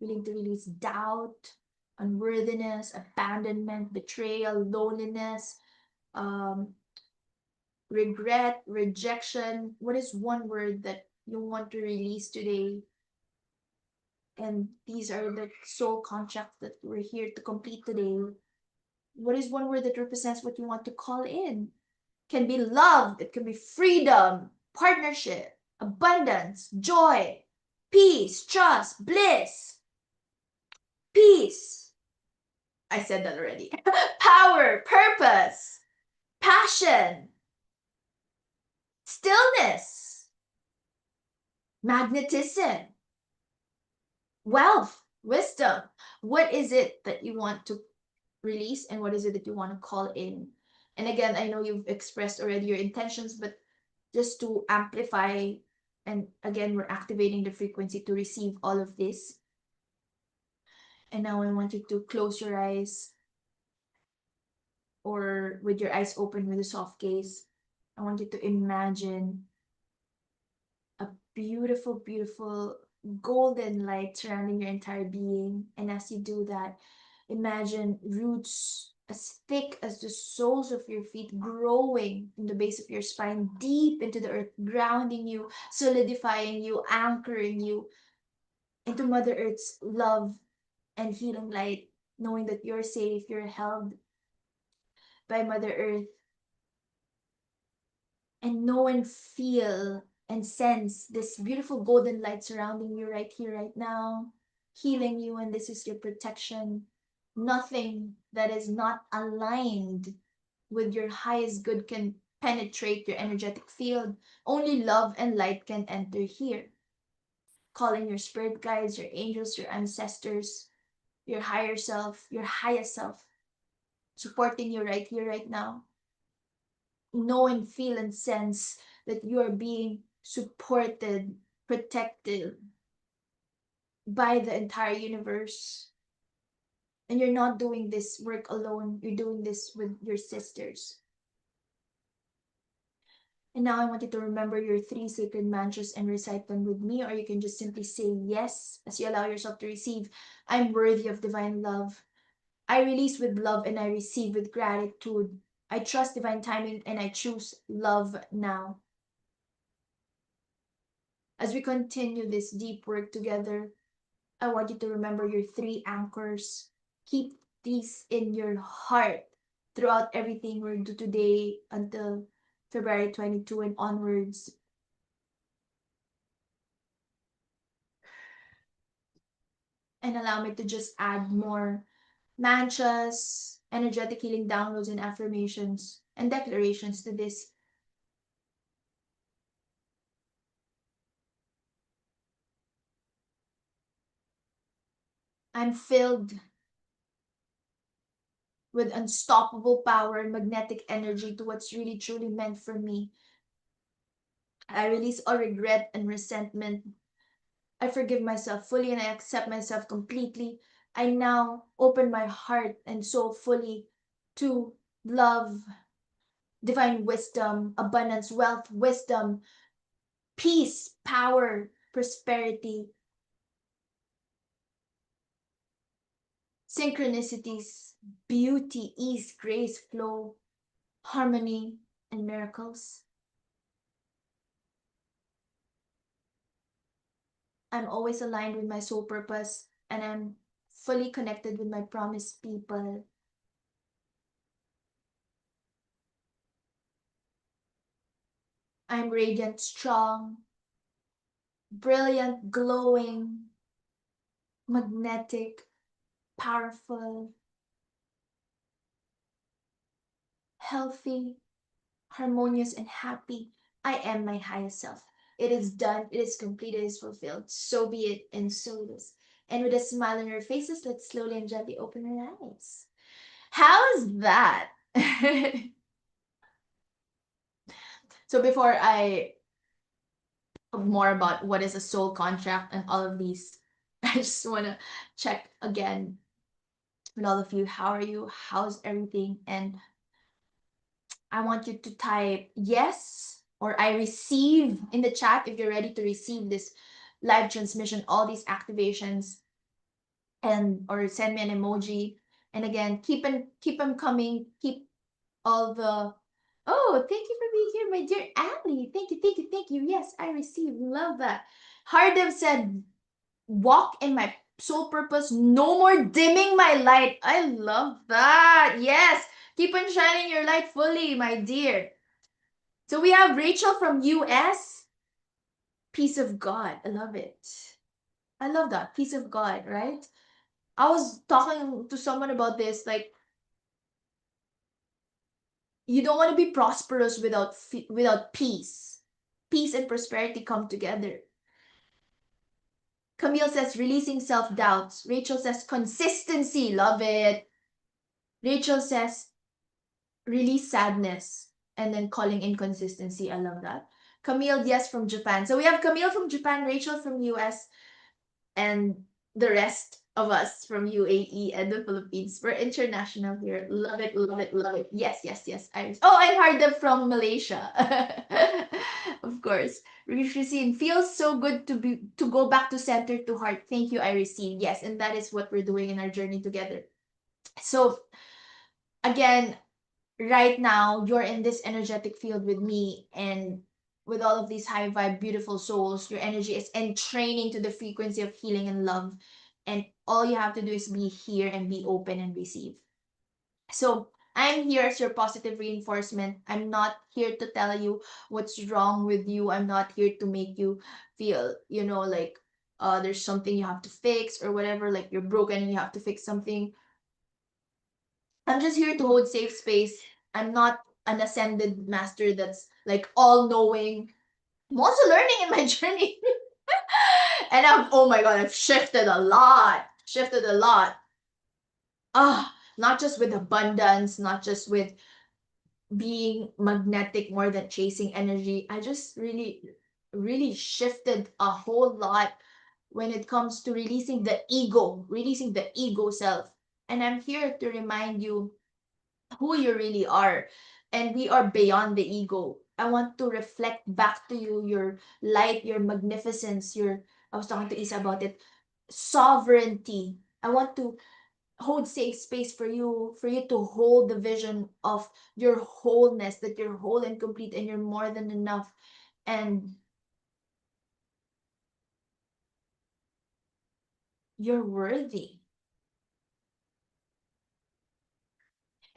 willing to release doubt, unworthiness, abandonment, betrayal, loneliness, regret, rejection. What is one word that you want to release today? And these are the soul contracts that we're here to complete today. What is one word that represents what you want to call in? It can be love, it can be freedom, partnership, abundance, joy, peace, trust, bliss, peace. I said that already. Power, purpose, passion, stillness, magnetism, wealth, wisdom. What is it that you want to release, and what is it that you want to call in? And again, I know you've expressed already your intentions, but just to amplify And again, we're activating the frequency to receive all of this. And now I want you to close your eyes, or with your eyes open with a soft gaze. I want you to imagine a beautiful, beautiful golden light surrounding your entire being. And as you do that, imagine roots as thick as the soles of your feet growing in the base of your spine, deep into the earth, grounding you, solidifying you, anchoring you into Mother Earth's love and healing light, knowing that you're safe, you're held by Mother Earth, and know and feel and sense this beautiful golden light surrounding you right here, right now, healing you, and this is your protection. Nothing that is not aligned with your highest good can penetrate your energetic field. Only love and light can enter here. Calling your spirit guides, your angels, your ancestors, your higher self, your highest self, supporting you right here, right now. Know and feel and sense that you are being supported, protected by the entire universe. And you're not doing this work alone, you're doing this with your sisters. And now I want you to remember your 3 sacred mantras and recite them with me, or you can just simply say yes as you allow yourself to receive. I'm worthy of divine love. I release with love and I receive with gratitude. I trust divine timing and I choose love now. As we continue this deep work together, I want you to remember your 3 anchors. Keep these in your heart throughout everything we're do today until February 22 and onwards. And allow me to just add more mantras, energetic healing downloads, and affirmations and declarations to this. I'm filled with unstoppable power and magnetic energy to what's really truly meant for me. I release all regret and resentment. I forgive myself fully and I accept myself completely. I now open my heart and soul fully to love, divine wisdom, abundance, wealth, wisdom, peace, power, prosperity, synchronicities, beauty, ease, grace, flow, harmony, and miracles. I'm always aligned with my soul purpose and I'm fully connected with my promised people. I'm radiant, strong, brilliant, glowing, magnetic, powerful, healthy, harmonious, and happy. I am my highest self. It is done, it is complete, it is fulfilled. So be it, and so it is. And with a smile on your faces, let's slowly and gently open our eyes. How's that? So before I more about what is a soul contract and all of these, I just want to check again with all of you. How are you? How's everything? And I want you to type yes or I receive in the chat if you're ready to receive this live transmission, all these activations, and or send me an emoji. And again, keep them coming. Keep all the oh, thank you for being here, my dear Ali. Thank you, thank you, thank you. Yes, I received. Love that. Hardev said, walk in my soul purpose, no more dimming my light. I love that. Yes, keep on shining your light fully, my dear. So we have Rachel from US. Peace of God. I love it. I love that. Peace of God, right? I was talking to someone about this, like, you don't want to be prosperous without peace. Peace and prosperity come together. Camille says releasing self-doubts. Rachel says consistency. Love it. Rachel says release sadness and then calling inconsistency. I love that. Camille, yes, from Japan. So we have Camille from Japan, Rachel from US, and the rest of us from UAE and the Philippines. We're international here. Love it, love it, love it. Yes, yes, yes. Iris. Oh, and Hardev from Malaysia. Of course. Irisine, feels so good to go back to center to heart. Thank you, Irisine. Yes, and that is what we're doing in our journey together. So again, right now you're in this energetic field with me, and with all of these high vibe beautiful souls, your energy is entraining to the frequency of healing and love, and all you have to do is be here and be open and receive. So I'm here as your positive reinforcement. I'm not here to tell you what's wrong with you. I'm not here to make you feel, like there's something you have to fix or whatever, like you're broken and you have to fix something. I'm just here to hold safe space. I'm not an ascended master that's like all knowing. I'm also learning in my journey. And oh my God, I've shifted a lot. Shifted a lot. Not just with abundance, not just with being magnetic more than chasing energy. I just really, really shifted a whole lot when it comes to releasing the ego self. And I'm here to remind you who you really are. And we are beyond the ego. I want to reflect back to you your light, your magnificence, I was talking to Isa about it, sovereignty. I want to hold safe space for you to hold the vision of your wholeness, that you're whole and complete and you're more than enough. And you're worthy.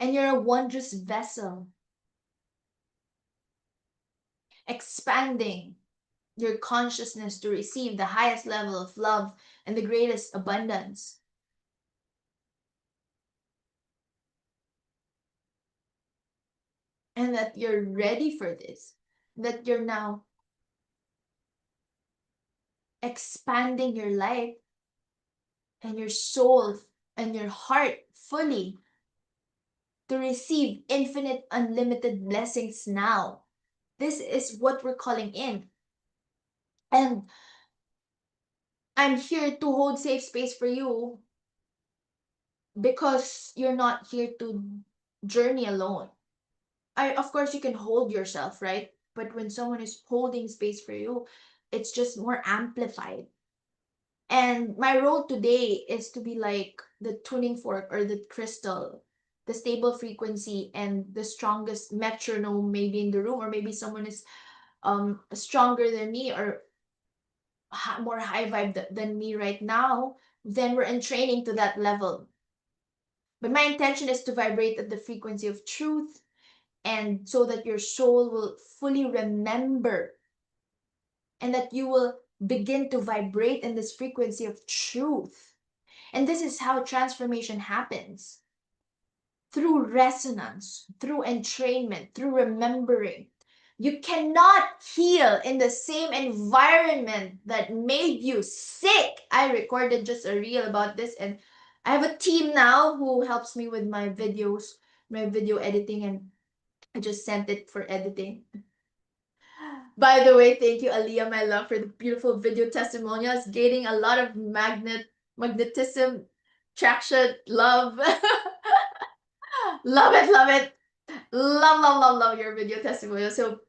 And you're a wondrous vessel, expanding your consciousness to receive the highest level of love and the greatest abundance. And that you're ready for this, that you're now expanding your life and your soul and your heart fully to receive infinite, unlimited blessings now. This is what we're calling in. And I'm here to hold safe space for you because you're not here to journey alone. Of course, you can hold yourself, right? But when someone is holding space for you, it's just more amplified. And my role today is to be like the tuning fork or the crystal, the stable frequency and the strongest metronome maybe in the room, or maybe someone is stronger than me or more high vibe than me right now, then we're in training to that level. But my intention is to vibrate at the frequency of truth, and so that your soul will fully remember, and that you will begin to vibrate in this frequency of truth. And this is how transformation happens, through resonance, through entrainment, through remembering. You cannot heal in the same environment that made you sick. I recorded just a reel about this, and I have a team now who helps me with my videos, my video editing, and I just sent it for editing. By the way, thank you, Aliyah, my love, for the beautiful video testimonials, gaining a lot of magnetism, traction, love. Love it, love it. Love, love, love, love your video testimonial. So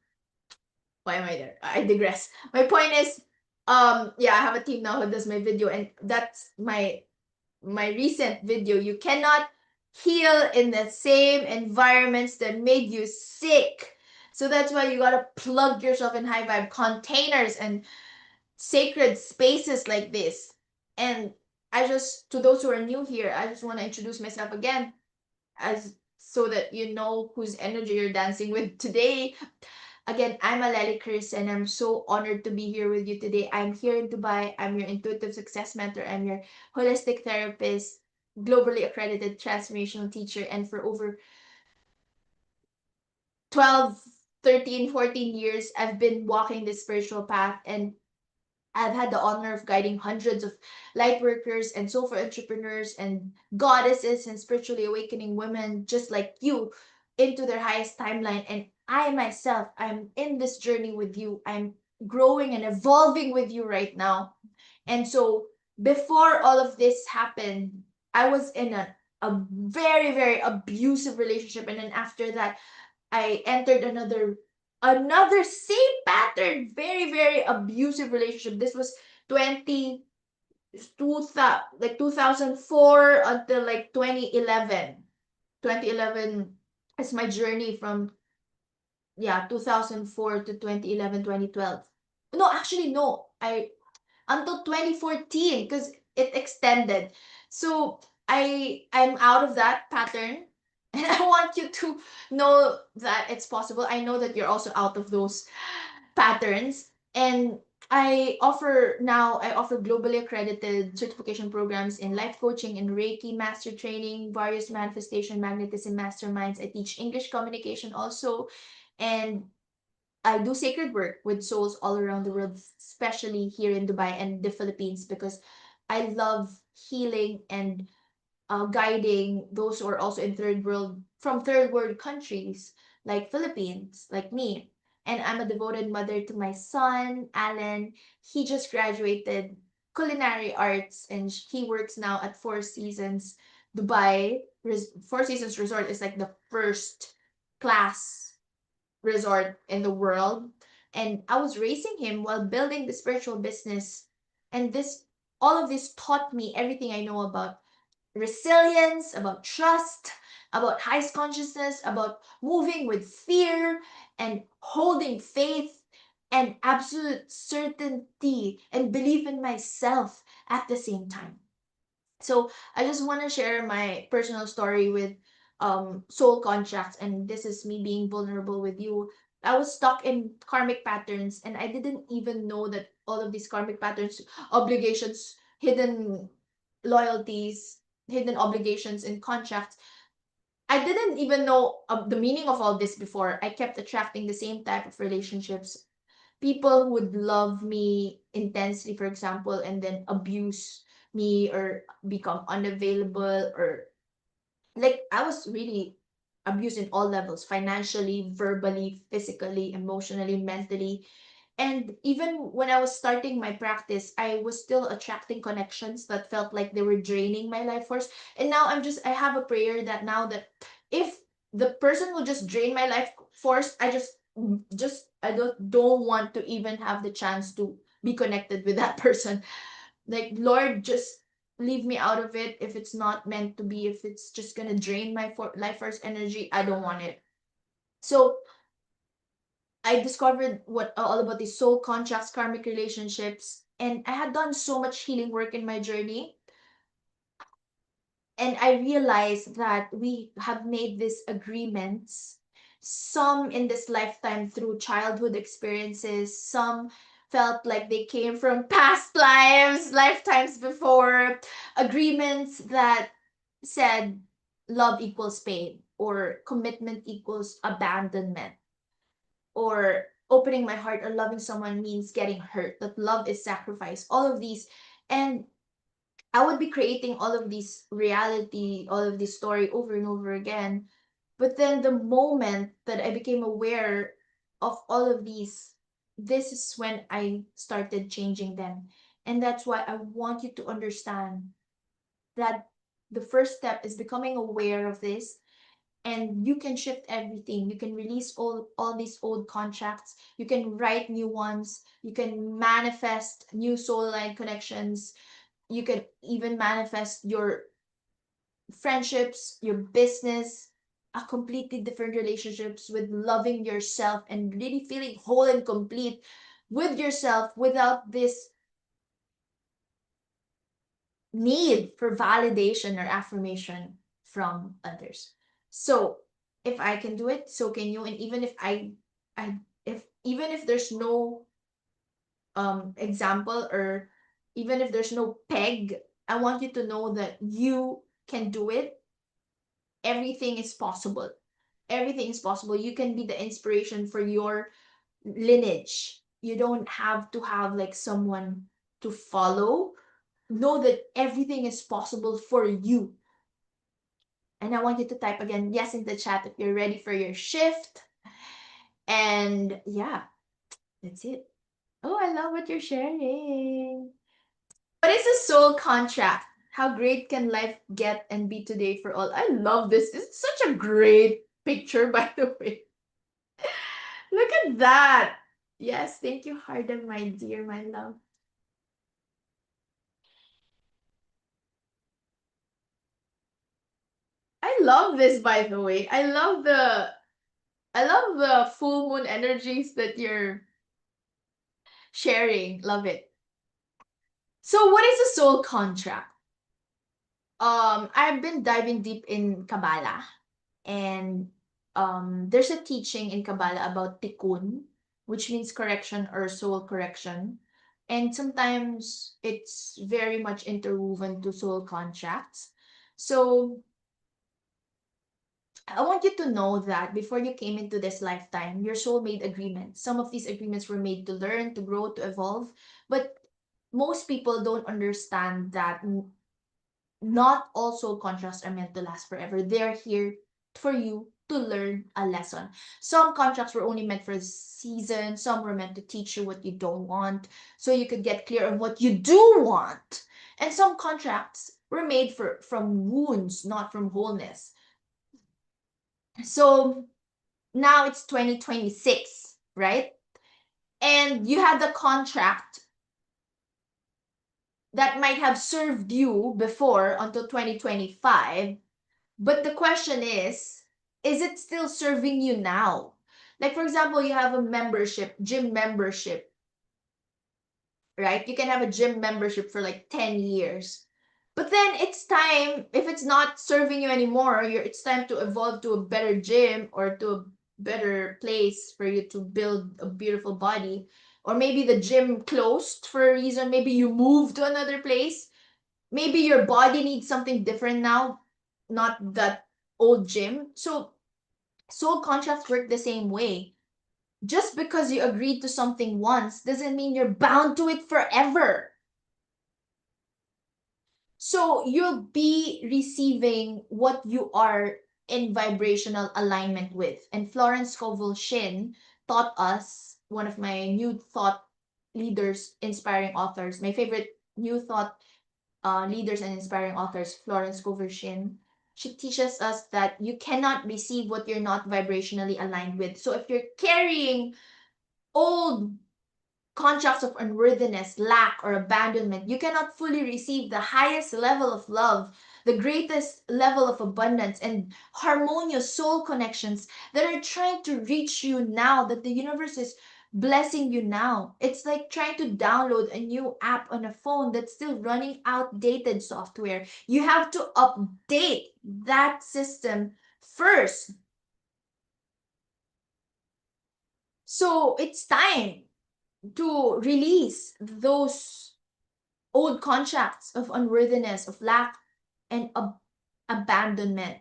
why am I there? I digress. My point is, yeah, I have a team now who does my video, and that's my recent video. You cannot heal in the same environments that made you sick. So that's why you gotta plug yourself in high vibe containers and sacred spaces like this. And to those who are new here, I just want to introduce myself again, as so that you know whose energy you're dancing with today. Again, I'm Aleli Chris, and I'm so honored to be here with you today. I'm here in Dubai. I'm your intuitive success mentor. I'm your holistic therapist, globally accredited transformational teacher, and for over 12, 13, 14 years, I've been walking this spiritual path, and I've had the honor of guiding hundreds of light workers and soulful entrepreneurs and goddesses and spiritually awakening women just like you into their highest timeline. And I myself, I'm in this journey with you. I'm growing and evolving with you right now. And so before all of this happened, I was in a very, very abusive relationship. And then after that, I entered another same pattern, very, very abusive relationship. This was 20 like 2004 until like 2011. 2011 is my journey from, yeah, 2004 to 2011, 2012. No, actually, no. Until 2014 because it extended. So I'm out of that pattern and I want you to know that it's possible. I know that you're also out of those patterns, and I offer globally accredited certification programs in life coaching and Reiki master training, various manifestation magnetism masterminds. I teach English communication also, and I do sacred work with souls all around the world, especially here in Dubai and the Philippines, because I love healing and guiding those who are also in third world countries like Philippines, like me. And I'm a devoted mother to my son, Alan. He just graduated culinary arts and he works now at Four Seasons Dubai. Four Seasons Resort is like the first class resort in the world. And I was raising him while building the spiritual business. And all of this taught me everything I know about resilience, about trust, about highest consciousness, about moving with fear and holding faith and absolute certainty and belief in myself at the same time. So I just want to share my personal story with soul contracts, and this is me being vulnerable with you. I was stuck in karmic patterns and I didn't even know that all of these karmic patterns, obligations, hidden loyalties, hidden obligations and contracts. I didn't even know the meaning of all this before. I kept attracting the same type of relationships, people who would love me intensely, for example, and then abuse me or become unavailable, or like I was really abused in all levels, financially, verbally, physically, emotionally, mentally. And even when I was starting my practice, I was still attracting connections that felt like they were draining my life force. And now I have a prayer that now that if the person will just drain my life force, I don't want to even have the chance to be connected with that person. Like, Lord, just leave me out of it if it's not meant to be, if it's just gonna drain my life force energy, I don't want it. So I discovered what all about these soul contracts, karmic relationships, and I had done so much healing work in my journey. And I realized that we have made these agreements, some in this lifetime through childhood experiences, some felt like they came from past lives, lifetimes before, agreements that said love equals pain, or commitment equals abandonment, or opening my heart or loving someone means getting hurt, that love is sacrifice, all of these. And I would be creating all of these reality, all of this story over and over again. But then the moment that I became aware of all of these, this is when I started changing them. And that's why I want you to understand that the first step is becoming aware of this, and you can shift everything. You can release all these old contracts, you can write new ones, you can manifest new soul line connections, you can even manifest your friendships, your business, a completely different relationships with loving yourself and really feeling whole and complete with yourself without this need for validation or affirmation from others. So if I can do it, so can you. And even if I if even if there's no example, or even if there's no peg, I want you to know that you can do it. Everything is possible. Everything is possible. You can be the inspiration for your lineage. You don't have to have like someone to follow. Know that everything is possible for you. And I want you to type again yes in the chat if you're ready for your shift. And yeah, that's it. Oh, I love what you're sharing. What is a soul contract? How great can life get and be today for all? I love this. This is such a great picture, by the way. Look at that. Yes, thank you, Harden, my dear, my love. I love this, by the way. I love the full moon energies that you're sharing. Love it. So what is a soul contract? I've been diving deep in Kabbalah, and there's a teaching in Kabbalah about tikkun, which means correction or soul correction. And sometimes it's very much interwoven to soul contracts. So I want you to know that before you came into this lifetime, your soul made agreements. Some of these agreements were made to learn, to grow, to evolve. But most people don't understand that not all soul contracts are meant to last forever. They're here for you to learn a lesson. Some contracts were only meant for a season, some were meant to teach you what you don't want, so you could get clear on what you do want. And some contracts were made from wounds, not from wholeness. So now it's 2026, right? And you had the contract that might have served you before until 2025. But the question is it still serving you now? Like, for example, you have a membership, gym membership, right? You can have a gym membership for like 10 years. But then it's time, if it's not serving you anymore, it's time to evolve to a better gym or to a better place for you to build a beautiful body. Or maybe the gym closed for a reason. Maybe you moved to another place. Maybe your body needs something different now, not that old gym. So soul contracts work the same way. Just because you agreed to something once doesn't mean you're bound to it forever. So you'll be receiving what you are in vibrational alignment with. And Florence Scovel Shinn taught us, one of my new thought leaders, inspiring authors, my favorite new thought leaders and inspiring authors, Florence Scovel Shinn. She teaches us that you cannot receive what you're not vibrationally aligned with. So if you're carrying old contracts of unworthiness, lack, or abandonment, you cannot fully receive the highest level of love, the greatest level of abundance, and harmonious soul connections that are trying to reach you now, that the universe is blessing you now. It's like trying to download a new app on a phone that's still running outdated software. You have to update that system first. So it's time to release those old contracts of unworthiness, of lack, and abandonment.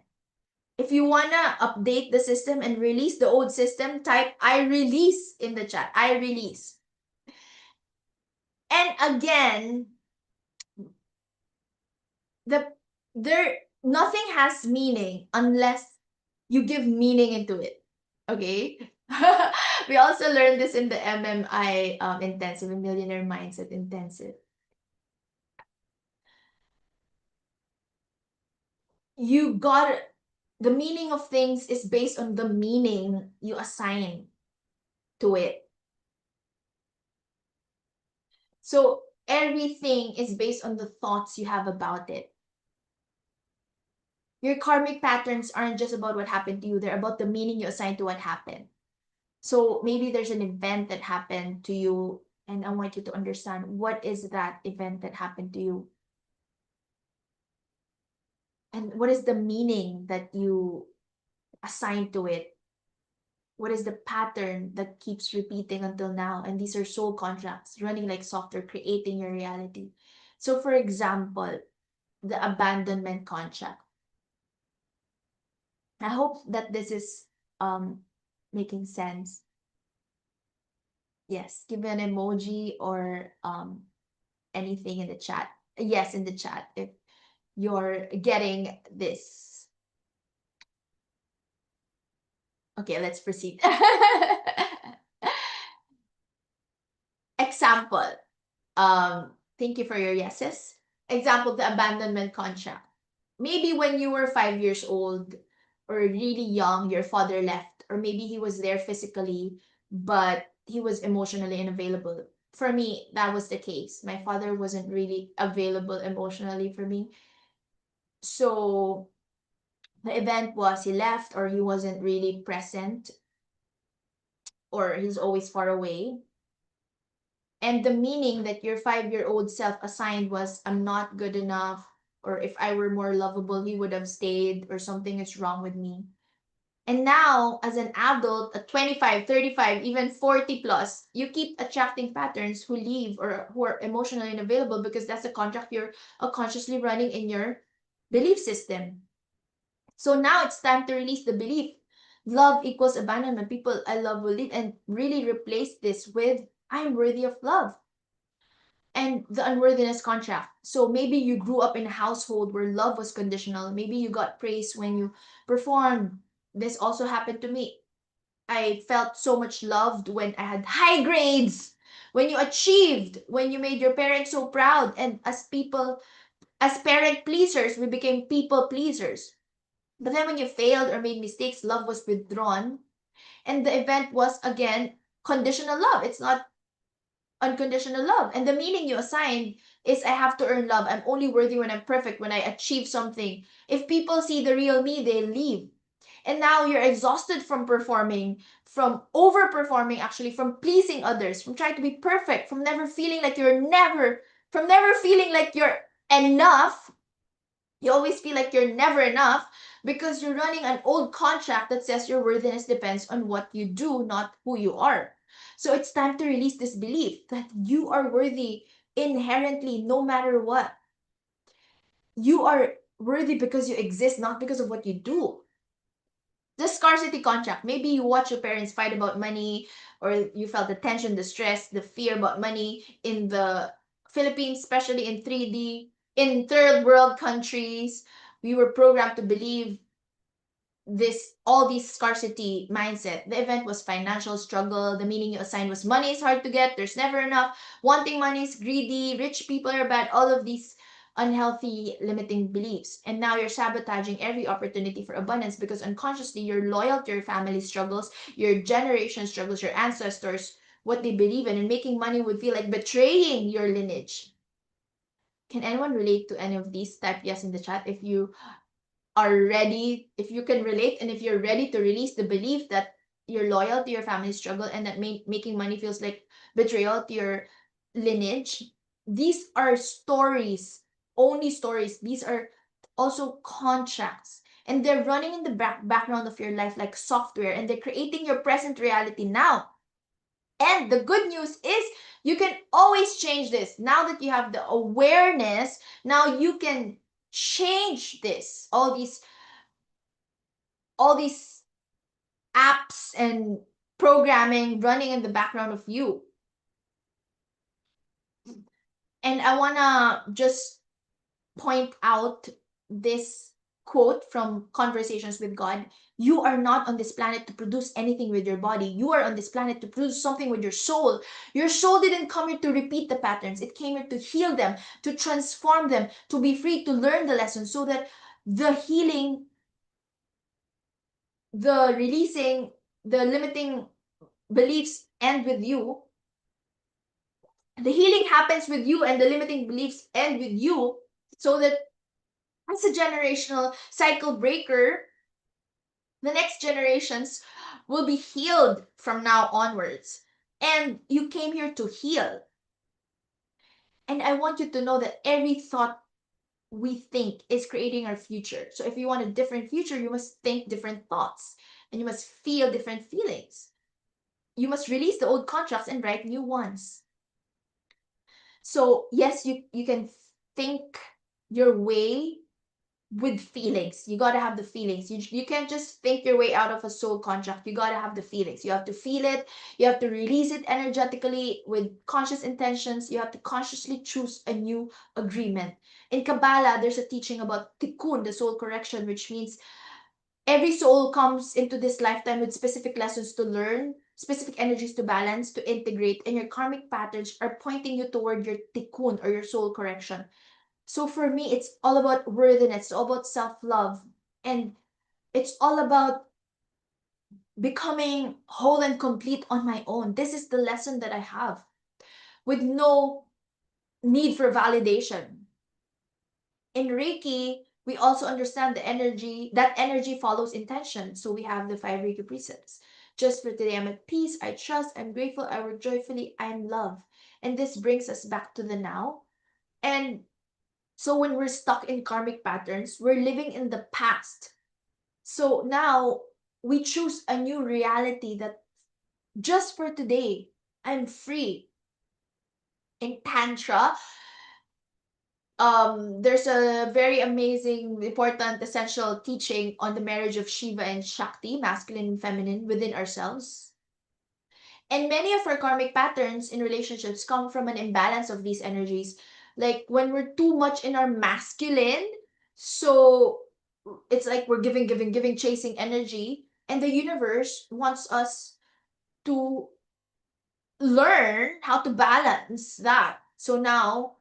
If you wanna update the system and release the old system, type I release in the chat. I release. And again, nothing has meaning unless you give meaning into it. Okay? We also learned this in the MMI intensive, Millionaire Mindset Intensive. You got the meaning of things is based on the meaning you assign to it. So everything is based on the thoughts you have about it. Your karmic patterns aren't just about what happened to you, they're about the meaning you assign to what happened. So maybe there's an event that happened to you, and I want you to understand what is that event that happened to you. And what is the meaning that you assign to it? What is the pattern that keeps repeating until now? And these are soul contracts running like software, creating your reality. So, for example, the abandonment contract. I hope that this is making sense. Yes, give an emoji or anything in the chat. Yes, in the chat if you're getting this. Okay, let's proceed. example, thank you for your yeses. Example, the abandonment contract. Maybe when you were 5 years old or really young, your father left, or maybe he was there physically, but he was emotionally unavailable. For me, that was the case. My father wasn't really available emotionally for me. So the event was he left, or he wasn't really present, or he's always far away. And the meaning that your 5-year-old self assigned was, I'm not good enough, or if I were more lovable, he would have stayed, or something is wrong with me. And now, as an adult at 25, 35, even 40 plus, you keep attracting patterns who leave or who are emotionally unavailable because that's a contract you're unconsciously running in your belief system. So now it's time to release the belief. Love equals abandonment. People I love will leave, and really replace this with, I'm worthy of love. And the unworthiness contract. So maybe you grew up in a household where love was conditional. Maybe you got praised when you performed. This also happened to me. I felt so much loved when I had high grades, when you achieved, when you made your parents so proud. And as parent pleasers, we became people pleasers. But then when you failed or made mistakes, love was withdrawn. And the event was, again, conditional love. It's not unconditional love. And the meaning you assign is, I have to earn love. I'm only worthy when I'm perfect, when I achieve something. If people see the real me, they leave. And now you're exhausted from performing, from overperforming, actually, from pleasing others, from trying to be perfect, from never feeling like from never feeling like you're enough. You always feel like you're never enough because you're running an old contract that says your worthiness depends on what you do, not who you are. So it's time to release this belief that you are worthy inherently, no matter what. You are worthy because you exist, not because of what you do. The scarcity contract. Maybe you watch your parents fight about money, or you felt the tension, the stress, the fear about money in the Philippines, especially in 3D, in third world countries. We were programmed to believe all these scarcity mindset. The event was financial struggle. The meaning you assigned was, money is hard to get, there's never enough, wanting money is greedy, rich people are bad, all of these unhealthy limiting beliefs. And now you're sabotaging every opportunity for abundance because unconsciously you're loyal to your family struggles, your generation struggles, your ancestors, what they believe in, and making money would feel like betraying your lineage. Can anyone relate to any of these? Type yes in the chat if you are ready, if you can relate, and if you're ready to release the belief that you're loyal to your family struggle and that making money feels like betrayal to your lineage. These are stories, only stories. These are also contracts. And they're running in the background of your life like software, and they're creating your present reality now. And the good news is you can always change this. Now that you have the awareness, now you can change this. All these apps and programming running in the background of you. And I want to just point out this quote from Conversations with God. You are not on this planet to produce anything with your body. You are on this planet to produce something with your soul. Your soul didn't come here to repeat the patterns. It came here to heal them, to transform them, to be free, to learn the lessons so that the healing, the releasing, the limiting beliefs end with you. The healing happens with you and the limiting beliefs end with you, so that as a generational cycle breaker, the next generations will be healed from now onwards. And you came here to heal. And I want you to know that every thought we think is creating our future. So if you want a different future, you must think different thoughts and you must feel different feelings. You must release the old contracts and write new ones. So yes, you can think your way with feelings. You got to have the feelings. You can't just think your way out of a soul contract. You got to have the feelings. You have to feel it. You have to release it energetically with conscious intentions. You have to consciously choose a new agreement. In Kabbalah, there's a teaching about tikkun, the soul correction, which means every soul comes into this lifetime with specific lessons to learn. specific energies to balance, to integrate, and your karmic patterns are pointing you toward your tikkun or your soul correction. So for me, it's all about worthiness, it's all about self-love, and it's all about becoming whole and complete on my own. This is the lesson that I have with no need for validation. In Reiki, we also understand the energy, that energy follows intention. So we have the 5 Reiki precepts. Just for today, I'm at peace, I trust, I'm grateful, I work joyfully, I'm love. And this brings us back to the now. And so when we're stuck in karmic patterns, we're living in the past. So now we choose a new reality that just for today, I'm free. In Tantra, there's a very amazing, important, essential teaching on the marriage of Shiva and Shakti, masculine and feminine, within ourselves. And many of our karmic patterns in relationships come from an imbalance of these energies. Like when we're too much in our masculine, so it's like we're giving, giving, giving, chasing energy, and the universe wants us to learn how to balance that. So now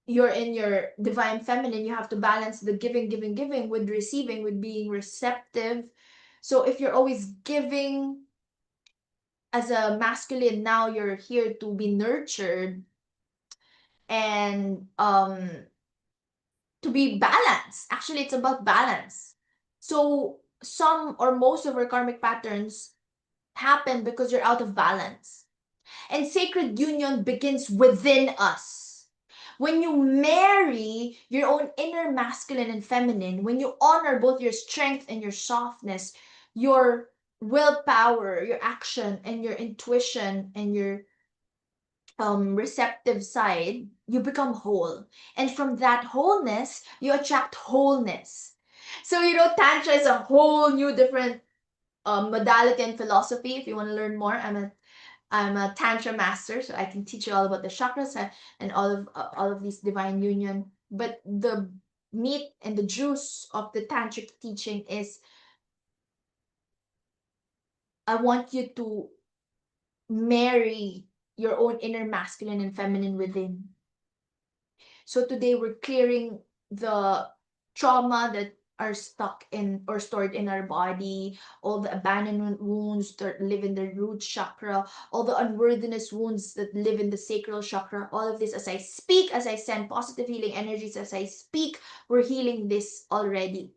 you're in your divine feminine, you have to balance the giving, giving, giving with receiving, with being receptive. So if you're always giving as a masculine, now you're here to be nurtured and to be balanced. Actually, it's about balance. So some or most of our karmic patterns happen because you're out of balance. And sacred union begins within us. When you marry your own inner masculine and feminine, when you honor both your strength and your softness, your willpower, your action, and your intuition, and your receptive side, you become whole. And from that wholeness, you attract wholeness. So, Tantra is a whole new different modality and philosophy. If you want to learn more, I'm a tantra master, so I can teach you all about the chakras and all of these divine union. But the meat and the juice of the tantric teaching is I want you to marry your own inner masculine and feminine within. So today we're clearing the trauma that are stuck in or stored in our body, all the abandonment wounds that live in the root chakra, all the unworthiness wounds that live in the sacral chakra, all of this as I speak, as I send positive healing energies, as I speak, we're healing this already.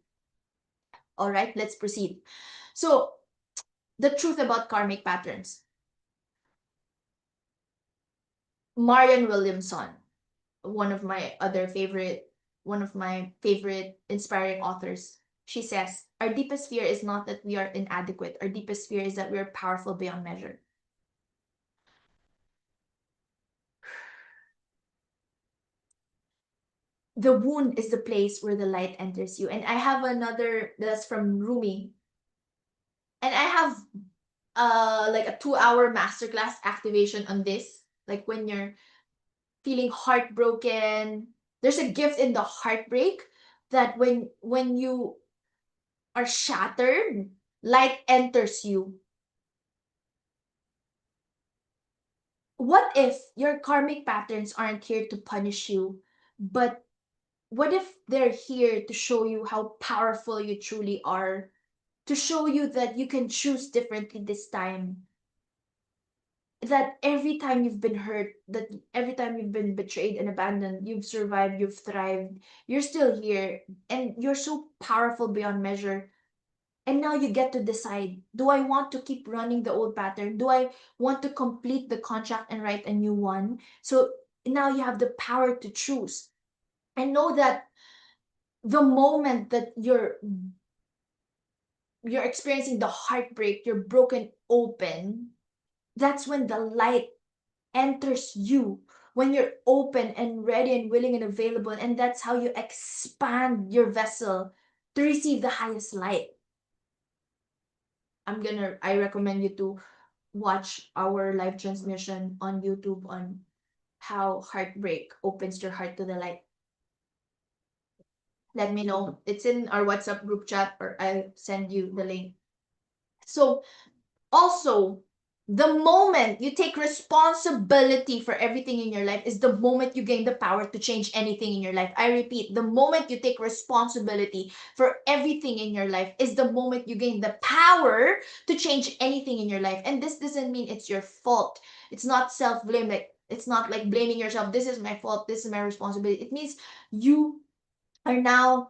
All right, let's proceed. So, the truth about karmic patterns. Marian Williamson, one of my favorite inspiring authors. She says, our deepest fear is not that we are inadequate. Our deepest fear is that we are powerful beyond measure. The wound is the place where the light enters you. And I have another that's from Rumi. And I have like a 2-hour masterclass activation on this. Like when you're feeling heartbroken, there's a gift in the heartbreak that when you are shattered, light enters you. What if your karmic patterns aren't here to punish you, but what if they're here to show you how powerful you truly are, to show you that you can choose differently this time, that every time you've been hurt, that every time you've been betrayed and abandoned, you've survived, you've thrived, you're still here, and you're so powerful beyond measure. And now you get to decide, do I want to keep running the old pattern? Do I want to complete the contract and write a new one? So now you have the power to choose. And know that the moment that you're experiencing the heartbreak, you're broken open, that's when the light enters you, when you're open and ready and willing and available, and that's how you expand your vessel to receive the highest light. I recommend you to watch our live transmission on YouTube on how heartbreak opens your heart to the light. Let me know. It's in our WhatsApp group chat, or I'll send you the link. So also, The moment you take responsibility for everything in your life is the moment you gain the power to change anything in your life. I repeat, the moment you take responsibility for everything in your life is the moment you gain the power to change anything in your life. And this doesn't mean it's your fault. It's not self-blame. Like, it's not like blaming yourself. This is my fault. This is my responsibility. It means you are now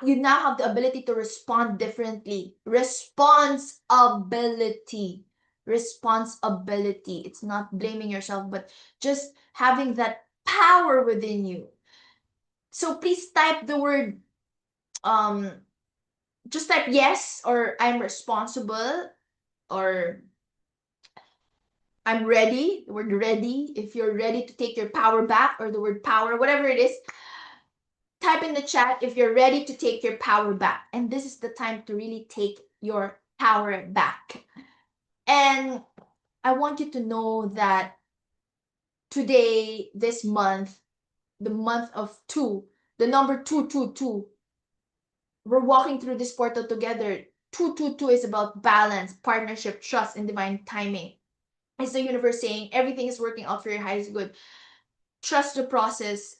you now have the ability to respond differently. Responsibility. It's not blaming yourself, but just having that power within you. So please type the word, um just type yes, or I'm responsible, or I'm ready. The word ready, if you're ready to take your power back, or the word power, whatever it is. Type in the chat if you're ready to take your power back. And this is the time to really take your power back. And I want you to know that today, this month, the month of two, the number 222, we're walking through this portal together. 222 is about balance, partnership, trust, and divine timing. It's the universe saying everything is working out for your highest good. Trust the process.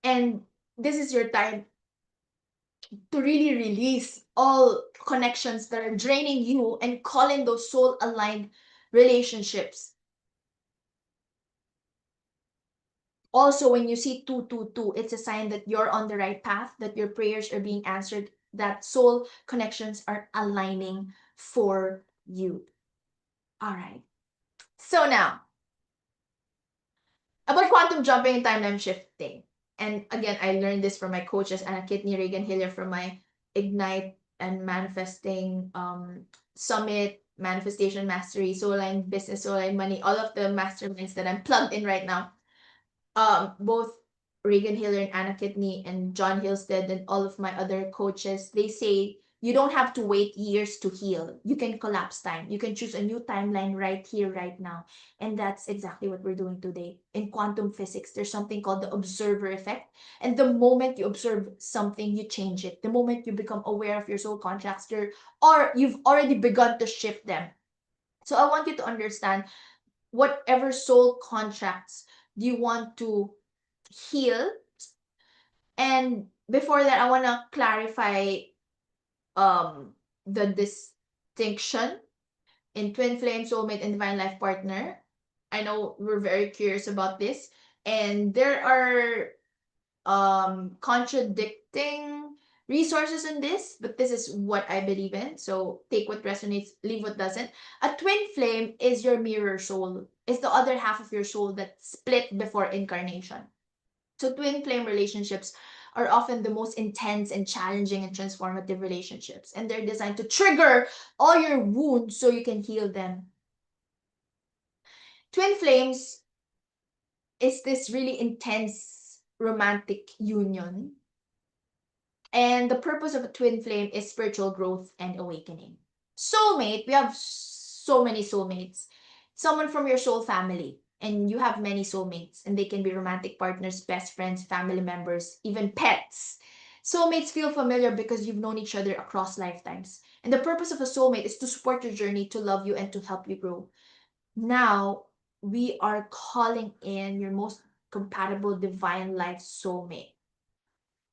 And this is your time to really release all connections that are draining you and call in those soul aligned relationships. Also, when you see 222, it's a sign that you're on the right path, that your prayers are being answered, that soul connections are aligning for you. All right. So now, about quantum jumping and timeline shifting. And again, I learned this from my coaches, Anna Kidney, Reagan Hiller, from my Ignite and Manifesting Summit, Manifestation Mastery, Soul Line Business, Soul Line Money, all of the masterminds that I'm plugged in right now. Both Reagan Hiller and Anna Kidney and John Hillstead and all of my other coaches, they say you don't have to wait years to heal. You can collapse time. You can choose a new timeline right here, right now. And that's exactly what we're doing today. In quantum physics, there's something called the observer effect. And the moment you observe something, you change it. The moment you become aware of your soul contracts, or you've already begun to shift them. So I want you to understand whatever soul contracts do you want to heal. And before that, I want to clarify the distinction in twin flame, soulmate, and divine life partner. I know we're very curious about this, and there are contradicting resources in this, but this is what I believe in. So take what resonates, leave what doesn't. A twin flame is your mirror soul. It's the other half of your soul that split before incarnation. So twin flame relationships are often the most intense and challenging and transformative relationships. And they're designed to trigger all your wounds so you can heal them. Twin flames is this really intense romantic union. And the purpose of a twin flame is spiritual growth and awakening. Soulmate, we have so many soulmates. Someone from your soul family. And you have many soulmates, and they can be romantic partners, best friends, family members, even pets. Soulmates feel familiar because you've known each other across lifetimes. And the purpose of a soulmate is to support your journey, to love you, and to help you grow. Now, we are calling in your most compatible divine life soulmate.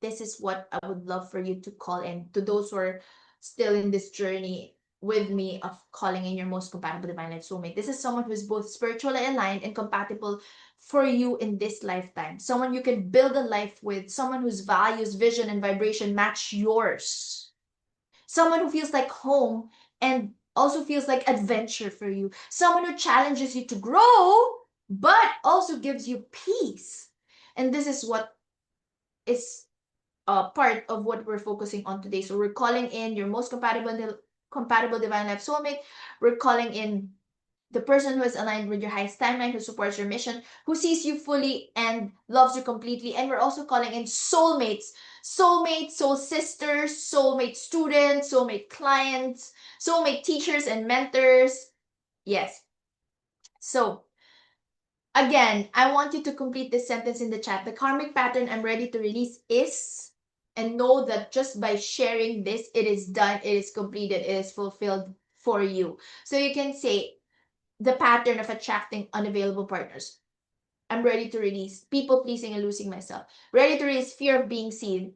This is what I would love for you to call in, to those who are still in this journey with me of calling in your most compatible divine life soulmate. This is someone who is both spiritually aligned and compatible for you in this lifetime. Someone you can build a life with, someone whose values, vision, and vibration match yours. Someone who feels like home and also feels like adventure for you. Someone who challenges you to grow, but also gives you peace. And this is what is part of what we're focusing on today. So we're calling in your most compatible divine life soulmate. We're calling in the person who is aligned with your highest timeline, who supports your mission, who sees you fully and loves you completely. And we're also calling in soulmates, soul sisters, soulmate students, soulmate clients, soulmate teachers and mentors. Yes. So again, I want you to complete this sentence in the chat. The karmic pattern I'm ready to release is, and know that just by sharing this, it is done, it is completed, it is fulfilled for you. So you can say, the pattern of attracting unavailable partners. I'm ready to release people pleasing and losing myself. Ready to release fear of being seen.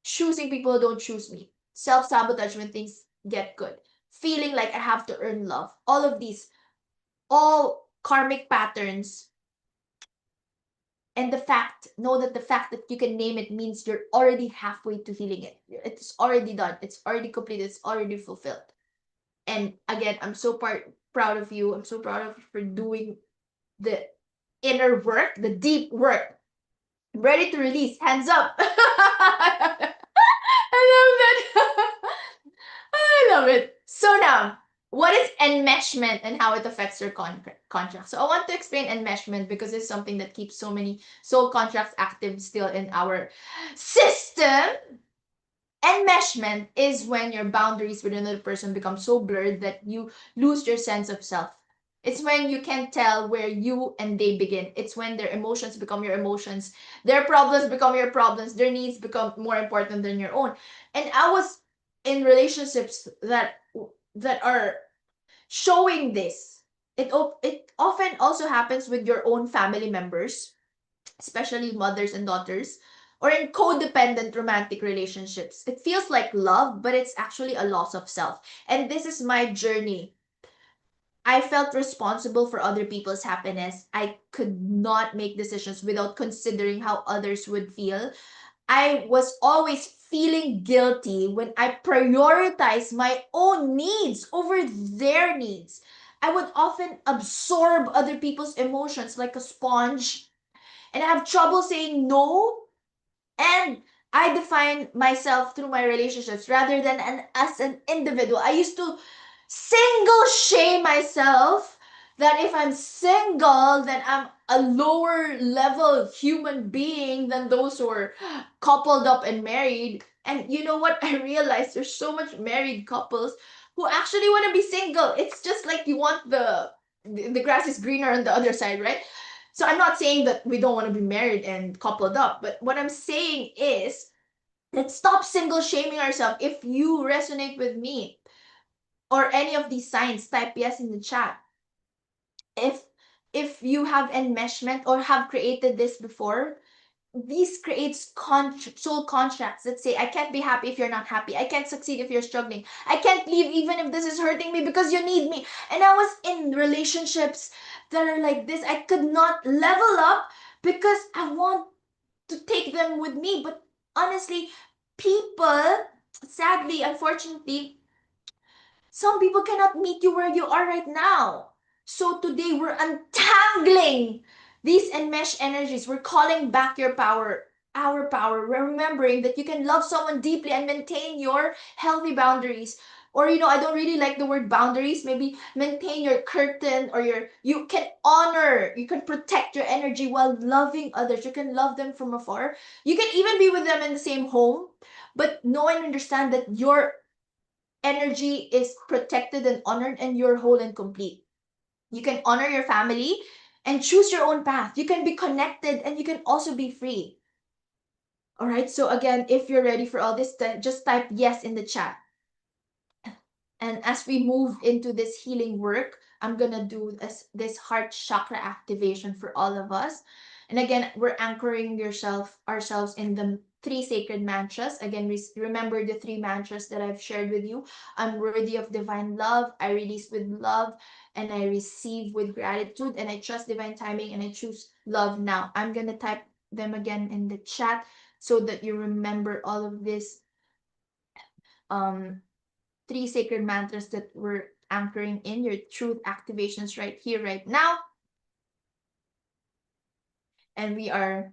Choosing people who don't choose me. Self sabotage when things get good. Feeling like I have to earn love. All of these, all karmic patterns. And know that the fact that you can name it means you're already halfway to healing it. It's already done. It's already completed. It's already fulfilled. And again, I'm so proud of you. I'm so proud of you for doing the inner work, the deep work. I'm ready to release. Hands up. I love that. I love it. So now, what is enmeshment and how it affects your contract? So I want to explain enmeshment because it's something that keeps so many soul contracts active still in our system. Enmeshment is when your boundaries with another person become so blurred that you lose your sense of self. It's when you can't tell where you and they begin. It's when their emotions become your emotions, their problems become your problems, their needs become more important than your own. And I was in relationships that are showing this. It often also happens with your own family members, especially mothers and daughters, or in codependent romantic relationships. It feels like love, but it's actually a loss of self. And this is my journey. I felt responsible for other people's happiness. I could not make decisions without considering how others would feel. I was always feeling guilty when I prioritized my own needs over their needs. I would often absorb other people's emotions like a sponge, and I have trouble saying no. And I define myself through my relationships rather than as an individual. I used to single shame myself that if I'm single, then I'm a lower level human being than those who are coupled up and married. And you know what? I realized there's so much married couples who actually want to be single. It's just like you want the grass is greener on the other side, right? So I'm not saying that we don't want to be married and coupled up, but what I'm saying is, let's stop single shaming ourselves. If you resonate with me or any of these signs, type yes in the chat. If you have enmeshment or have created this before, this creates soul contracts that say, I can't be happy if you're not happy. I can't succeed if you're struggling. I can't leave even if this is hurting me because you need me. And I was in relationships that are like this. I could not level up because I want to take them with me. But honestly, people, sadly, unfortunately, some people cannot meet you where you are right now. So today we're untangling these enmeshed energies. We're calling back your power, our power. We're remembering that you can love someone deeply and maintain your healthy boundaries. Or, I don't really like the word boundaries. Maybe maintain your curtain, or you can honor, you can protect your energy while loving others. You can love them from afar. You can even be with them in the same home, but know and understand that your energy is protected and honored, and you're whole and complete. You can honor your family and choose your own path. You can be connected and you can also be free. All right. So again, if you're ready for all this, just type yes in the chat. And as we move into this healing work, I'm going to do this heart chakra activation for all of us. And again, we're anchoring ourselves in the three sacred mantras. Again, remember the three mantras that I've shared with you. I'm worthy of divine love. I release with love, and I receive with gratitude, and I trust divine timing, and I choose love now. I'm going to type them again in the chat so that you remember all of this um three sacred mantras that we're anchoring in your truth activations right here, right now. And we are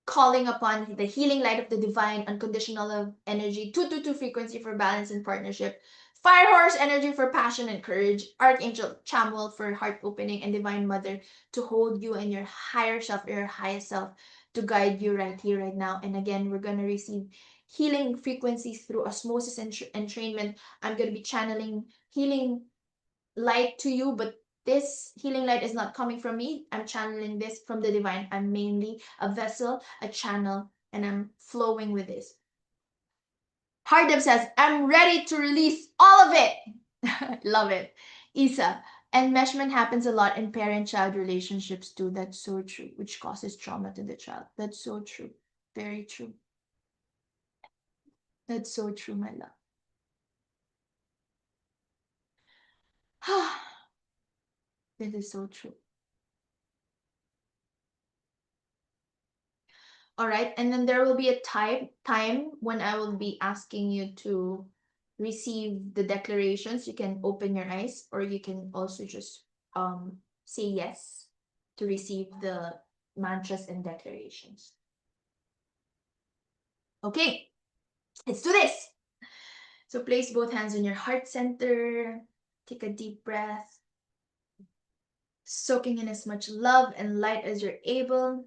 calling upon the healing light of the divine unconditional love energy, 222 frequency for balance and partnership, fire horse energy for passion and courage, archangel Chamuel for heart opening, and divine mother to hold you and your higher self, your highest self, to guide you right here, right now. And again, we're going to receive healing frequencies through osmosis and entrainment. I'm going to be channeling healing light to you, but this healing light is not coming from me. I'm channeling this from the divine. I'm mainly a vessel, a channel, and I'm flowing with this. Hardem says, I'm ready to release all of it. Love it. Isa, enmeshment happens a lot in parent-child relationships too. That's so true, which causes trauma to the child. That's so true. Very true. That's so true, my love. This is so true. All right, and then there will be a time when I will be asking you to receive the declarations. You can open your eyes, or you can also just say yes to receive the mantras and declarations. Okay, let's do this. So place both hands on your heart center. Take a deep breath, soaking in as much love and light as you're able.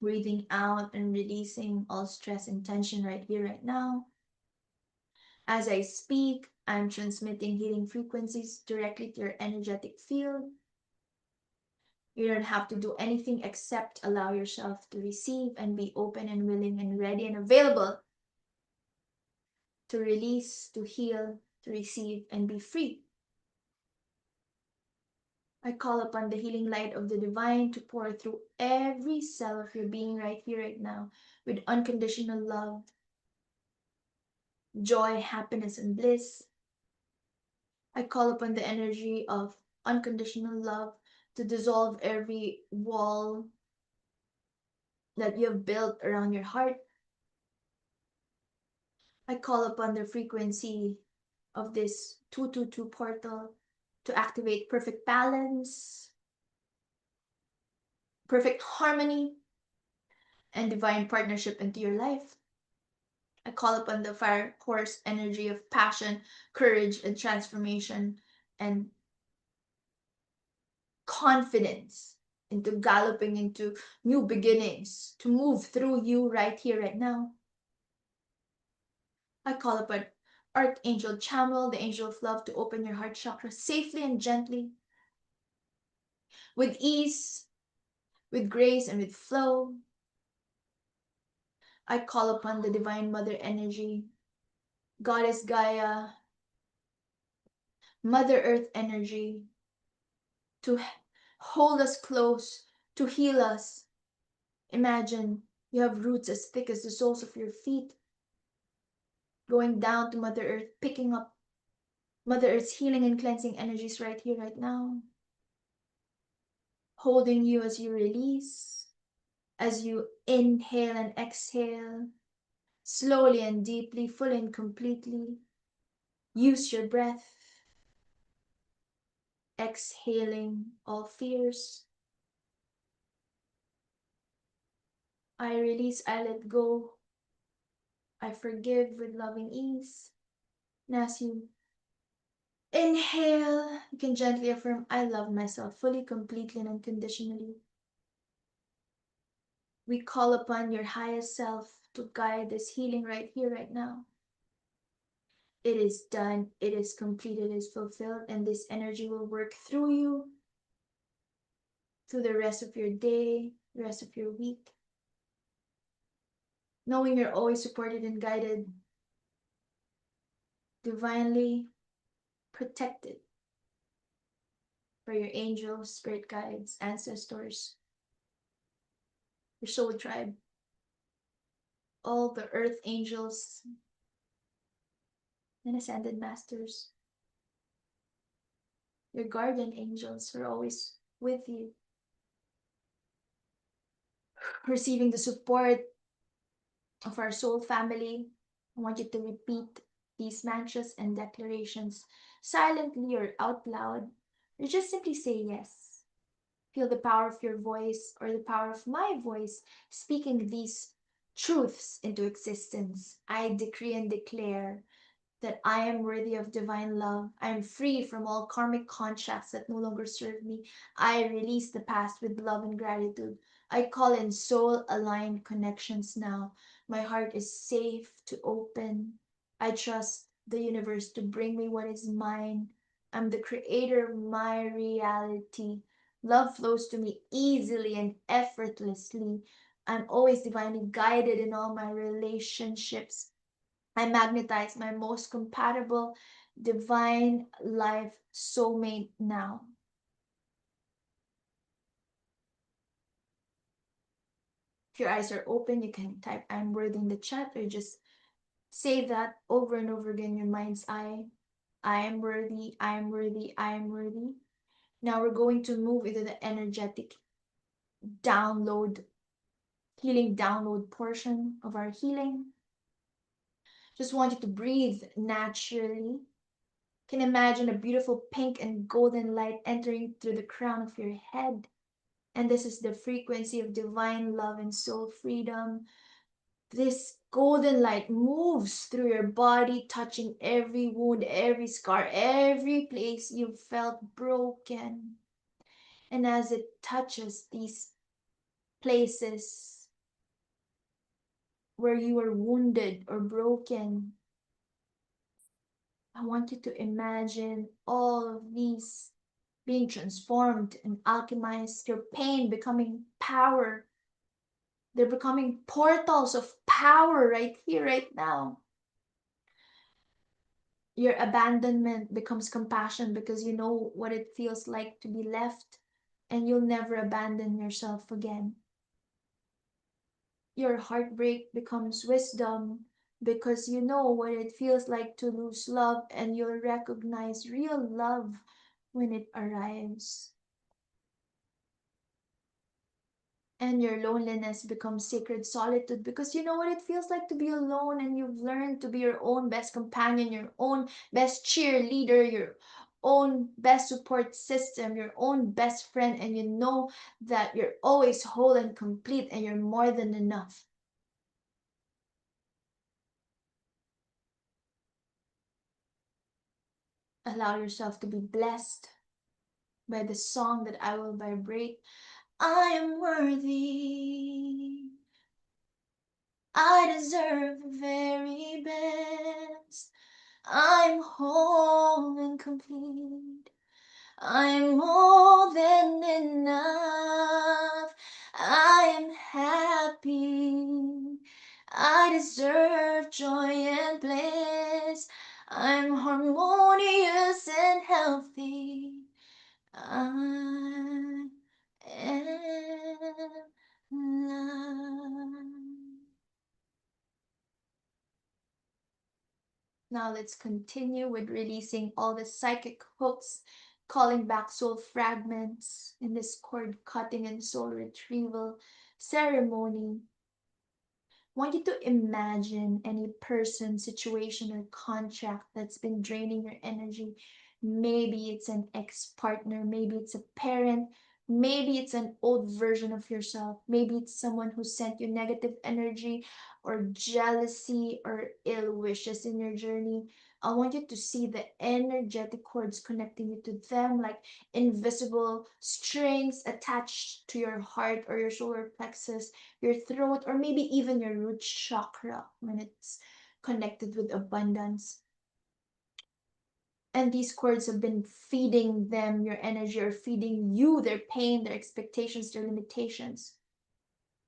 Breathing out and releasing all stress and tension right here, right now. As I speak, I'm transmitting healing frequencies directly to your energetic field. You don't have to do anything except allow yourself to receive and be open and willing and ready and available to release, to heal, to receive, and be free. I call upon the healing light of the divine to pour through every cell of your being right here, right now, with unconditional love, joy, happiness, and bliss. I call upon the energy of unconditional love to dissolve every wall that you have built around your heart. I call upon the frequency of this 222 portal to activate perfect balance, perfect harmony, and divine partnership into your life. I call upon the fire course energy of passion, courage, and transformation, and confidence into galloping into new beginnings to move through you right here, right now. I call upon Archangel Chamuel, the angel of love, to open your heart chakra safely and gently, with ease, with grace, and with flow. I call upon the Divine Mother energy, Goddess Gaia, Mother Earth energy, to hold us close, to heal us. Imagine you have roots as thick as the soles of your feet, going down to Mother Earth, picking up Mother Earth's healing and cleansing energies right here, right now. Holding you as you release, as you inhale and exhale, slowly and deeply, fully and completely. Use your breath, exhaling all fears. I release, I let go. I forgive with loving ease. And as you inhale, you can gently affirm, I love myself fully, completely, and unconditionally. We call upon your highest self to guide this healing right here, right now. It is done, it is completed, it is fulfilled, and this energy will work through you, through the rest of your day, the rest of your week. Knowing you're always supported and guided, divinely protected by your angels, spirit guides, ancestors, your soul tribe, all the earth angels and ascended masters, your guardian angels are always with you, receiving the support of our soul family. I want you to repeat these mantras and declarations silently or out loud, or just simply say yes. Feel the power of your voice or the power of my voice speaking these truths into existence. I decree and declare that I am worthy of divine love. I am free from all karmic contracts that no longer serve me. I release the past with love and gratitude. I call in soul-aligned connections now. My heart is safe to open. I trust the universe to bring me what is mine. I'm the creator of my reality. Love flows to me easily and effortlessly. I'm always divinely guided in all my relationships. I magnetize my most compatible divine life soulmate now. If your eyes are open, you can type I'm worthy in the chat or just say that over and over again in your mind's eye. I am worthy, I am worthy, I am worthy. Now we're going to move into the energetic download, healing download portion of our healing. Just want you to breathe naturally. Can imagine a beautiful pink and golden light entering through the crown of your head. And this is the frequency of divine love and soul freedom. This golden light moves through your body, touching every wound, every scar, every place you felt broken. And as it touches these places where you were wounded or broken, I want you to imagine all of these being transformed and alchemized, your pain becoming power. They're becoming portals of power right here, right now. Your abandonment becomes compassion because you know what it feels like to be left, and you'll never abandon yourself again. Your heartbreak becomes wisdom because you know what it feels like to lose love, and you'll recognize real love when it arrives. And your loneliness becomes sacred solitude because you know what it feels like to be alone, and you've learned to be your own best companion, your own best cheerleader, your own best support system, your own best friend, and you know that you're always whole and complete and you're more than enough. Allow yourself to be blessed by the song that I will vibrate. I am worthy. I deserve the very best. I'm whole and complete. I'm more than enough. I am happy. I deserve joy and bliss. I'm harmonious and healthy. I am love. Now let's continue with releasing all the psychic hooks, calling back soul fragments in this cord cutting and soul retrieval ceremony. Want you to imagine any person, situation, or contract that's been draining your energy. Maybe it's an ex-partner, maybe it's a parent, maybe it's an old version of yourself, maybe it's someone who sent you negative energy or jealousy or ill wishes in your journey. I want you to see the energetic cords connecting you to them like invisible strings attached to your heart or your solar plexus, your throat, or maybe even your root chakra when it's connected with abundance. And these cords have been feeding them your energy or feeding you their pain, their expectations, their limitations.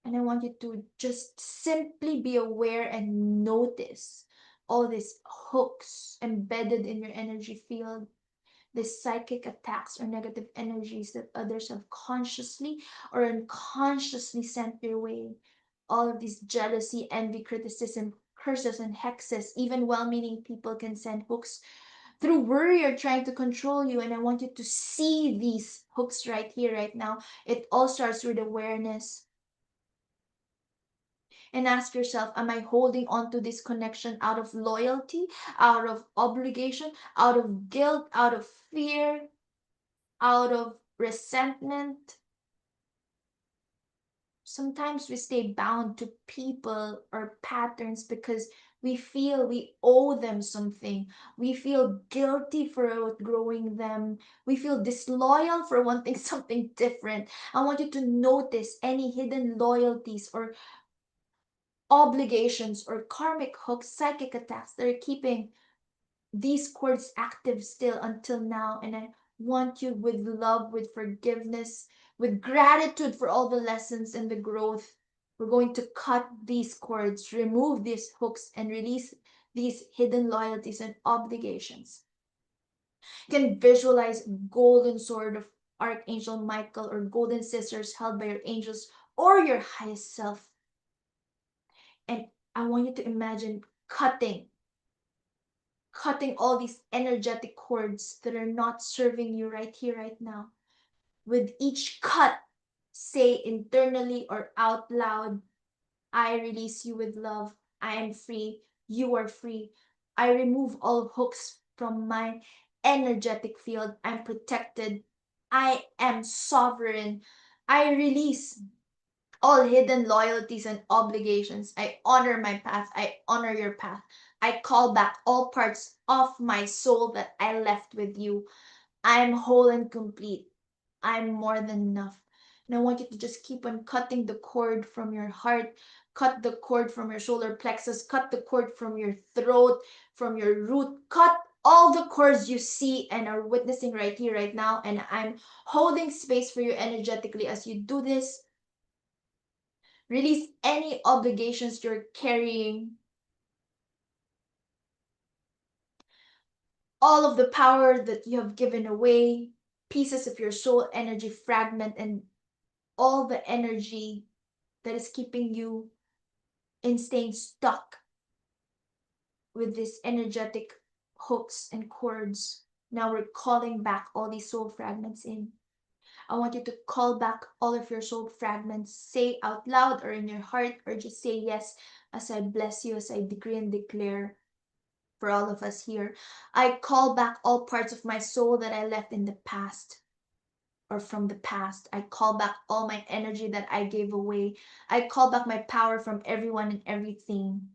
And I want you to just simply be aware and notice all these hooks embedded in your energy field, the psychic attacks or negative energies that others have consciously or unconsciously sent your way. All of these jealousy, envy, criticism, curses, and hexes, even well meaning people can send hooks through worry or trying to control you. And I want you to see these hooks right here, right now. It all starts with awareness. And ask yourself, am I holding on to this connection out of loyalty, out of obligation, out of guilt, out of fear, out of resentment? Sometimes we stay bound to people or patterns because we feel we owe them something. We feel guilty for outgrowing them. We feel disloyal for wanting something different. I want you to notice any hidden loyalties or obligations or karmic hooks, psychic attacks that are keeping these cords active still until now. And I want you with love, with forgiveness, with gratitude for all the lessons and the growth. We're going to cut these cords, remove these hooks, and release these hidden loyalties and obligations. You can visualize golden sword of Archangel Michael or golden scissors held by your angels or your highest self. And I want you to imagine cutting all these energetic cords that are not serving you right here, right now. With each cut, say internally or out loud, I release you with love. I am free. You are free. I remove all hooks from my energetic field. I'm protected. I am sovereign. I release all hidden loyalties and obligations. I honor my path. I honor your path. I call back all parts of my soul that I left with you. I'm whole and complete. I'm more than enough. And I want you to just keep on cutting the cord from your heart, cut the cord from your solar plexus, cut the cord from your throat, from your root, cut all the cords you see and are witnessing right here, right now. And I'm holding space for you energetically as you do this. Release any obligations you're carrying. All of the power that you have given away, pieces of your soul energy fragment, and all the energy that is keeping you in staying stuck with these energetic hooks and cords. Now we're calling back all these soul fragments in. I want you to call back all of your soul fragments. Say out loud or in your heart, or just say yes as I bless you, as I decree and declare for all of us here. I call back all parts of my soul that I left in the past or from the past. I call back all my energy that I gave away. I call back my power from everyone and everything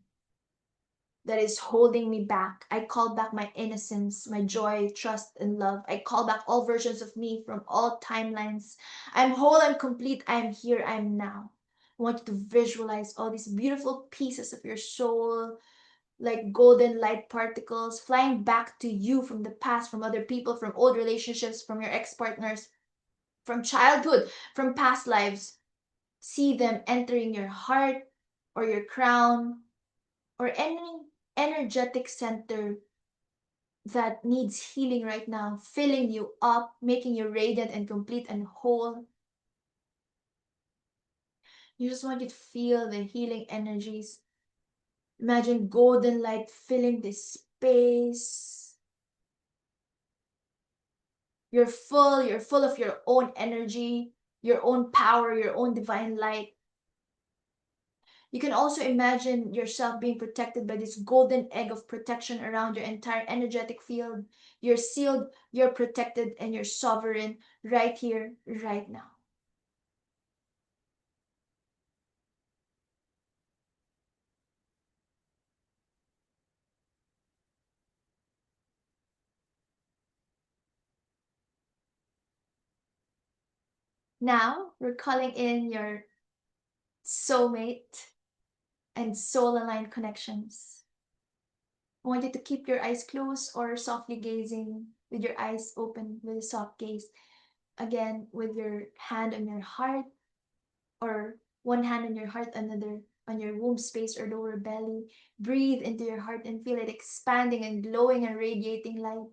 that is holding me back. I call back my innocence, my joy, trust, and love. I call back all versions of me from all timelines. I'm whole, I'm complete, I'm here, I'm now. I want you to visualize all these beautiful pieces of your soul, like golden light particles, flying back to you from the past, from other people, from old relationships, from your ex-partners, from childhood, from past lives. See them entering your heart or your crown or any energetic center that needs healing right now, filling you up, making you radiant and complete and whole. You just want you to feel the healing energies. Imagine golden light filling this space. You're full of your own energy, your own power, your own divine light. You can also imagine yourself being protected by this golden egg of protection around your entire energetic field. You're sealed, you're protected, and you're sovereign right here, right now. Now, we're calling in your soulmate and soul aligned connections. I want you to keep your eyes closed or softly gazing with your eyes open with a soft gaze. Again, with your hand on your heart, or one hand on your heart, another on your womb space or lower belly. Breathe into your heart and feel it expanding and glowing and radiating light.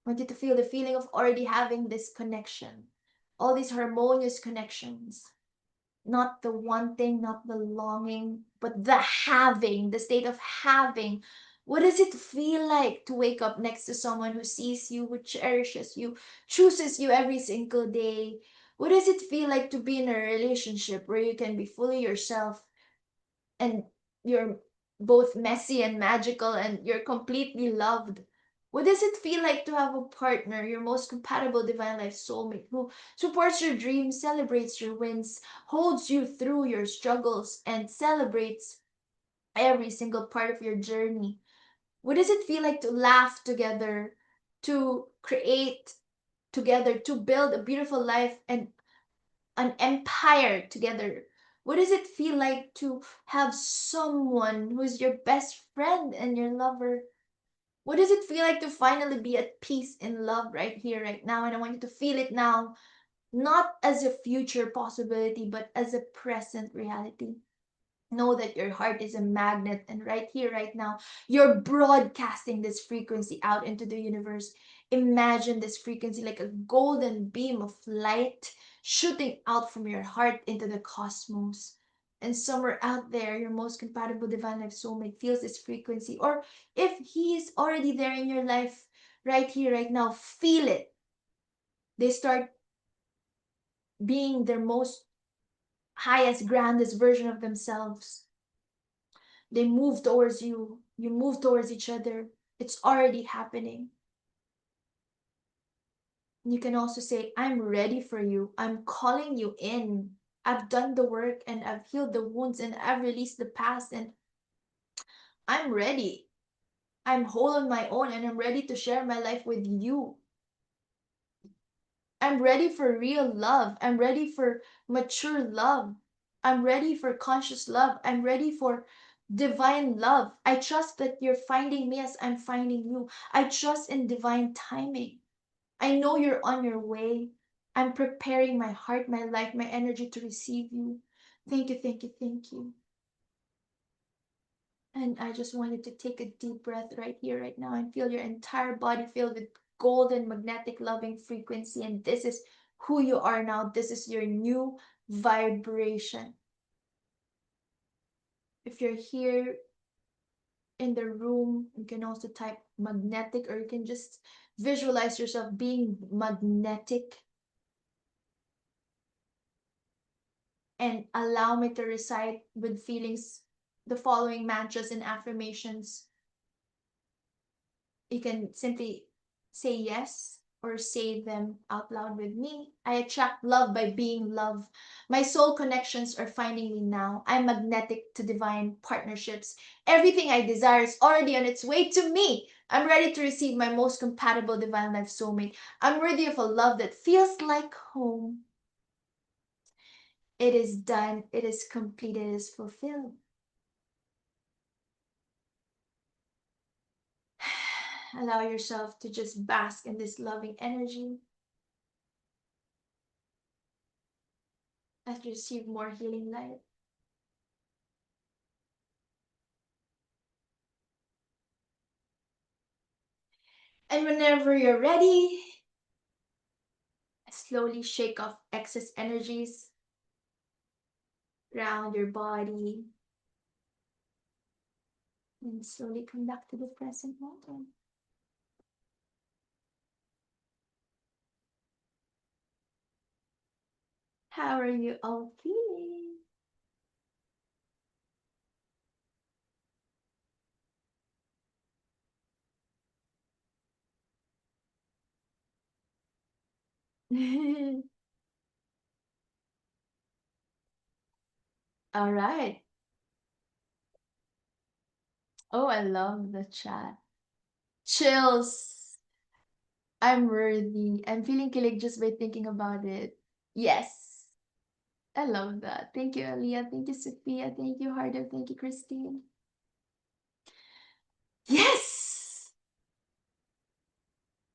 I want you to feel the feeling of already having this connection, all these harmonious connections. Not the wanting, not the longing, but the having, the state of having. What does it feel like to wake up next to someone who sees you, who cherishes you, chooses you every single day? What does it feel like to be in a relationship where you can be fully yourself and you're both messy and magical and you're completely loved? What does it feel like to have a partner, your most compatible divine life soulmate, who supports your dreams, celebrates your wins, holds you through your struggles, and celebrates every single part of your journey? What does it feel like to laugh together, to create together, to build a beautiful life and an empire together? What does it feel like to have someone who's your best friend and your lover? What does it feel like to finally be at peace in love right here, right now? And I want you to feel it now, not as a future possibility, but as a present reality. Know that your heart is a magnet, and right here, right now, you're broadcasting this frequency out into the universe. Imagine this frequency like a golden beam of light shooting out from your heart into the cosmos. And somewhere out there, your most compatible divine life soulmate feels this frequency. Or if he's already there in your life, right here, right now, feel it. They start being their most highest, grandest version of themselves. They move towards you. You move towards each other. It's already happening. You can also say, I'm ready for you. I'm calling you in. I've done the work and I've healed the wounds and I've released the past and I'm ready. I'm whole on my own and I'm ready to share my life with you. I'm ready for real love. I'm ready for mature love. I'm ready for conscious love. I'm ready for divine love. I trust that you're finding me as I'm finding you. I trust in divine timing. I know you're on your way. I'm preparing my heart, my life, my energy to receive you. Thank you, thank you, thank you. And I just wanted to take a deep breath right here, right now, and feel your entire body filled with golden, magnetic, loving frequency. And this is who you are now. This is your new vibration. If you're here in the room, you can also type magnetic, or you can just visualize yourself being magnetic and allow me to recite with feelings the following mantras and affirmations. You can simply say yes or say them out loud with me. I attract love by being love. My soul connections are finding me now. I'm magnetic to divine partnerships. Everything I desire is already on its way to me. I'm ready to receive my most compatible divine life soulmate. I'm worthy of a love that feels like home. It is done. It is complete. It is fulfilled. Allow yourself to just bask in this loving energy as you receive more healing light. And whenever you're ready, slowly shake off excess energies around your body and slowly come back to the present moment. How are you all feeling? All right. Oh, I love the chat. Chills. I'm worthy. I'm feeling kilig just by thinking about it. Yes. I love that. Thank you, Aliyah. Thank you, Sophia. Thank you, Harder. Thank you, Christine. Yes!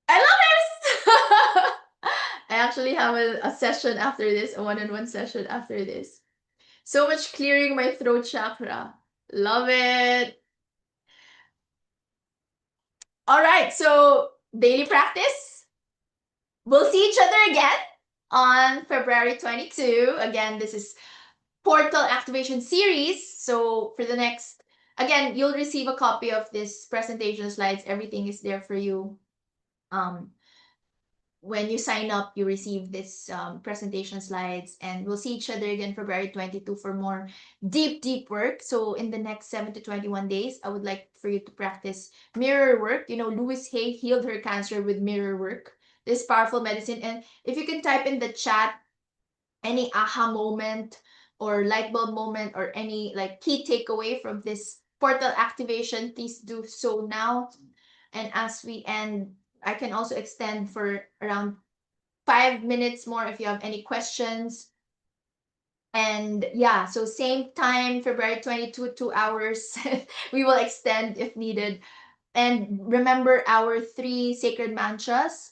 I love this! I actually have a session after this, a one-on-one session after this. So much clearing my throat chakra. Love it. All right, so daily practice. We'll see each other again on February 22. Again, this is portal activation series. So for the next, again, you'll receive a copy of this presentation slides. Everything is there for you. When you sign up, you receive this presentation slides, and we'll see each other again February 22 for more deep work. So in the next 7 to 21 days, I would like for you to practice mirror work. You know, Louise Hay healed her cancer with mirror work, this powerful medicine. And if you can type in the chat any aha moment or light bulb moment or any like key takeaway from this portal activation, please do so now. And as we end, I can also extend for around 5 minutes more if you have any questions. And yeah, so same time, February 22, 2 hours. We will extend if needed. And remember our 3 sacred mantras.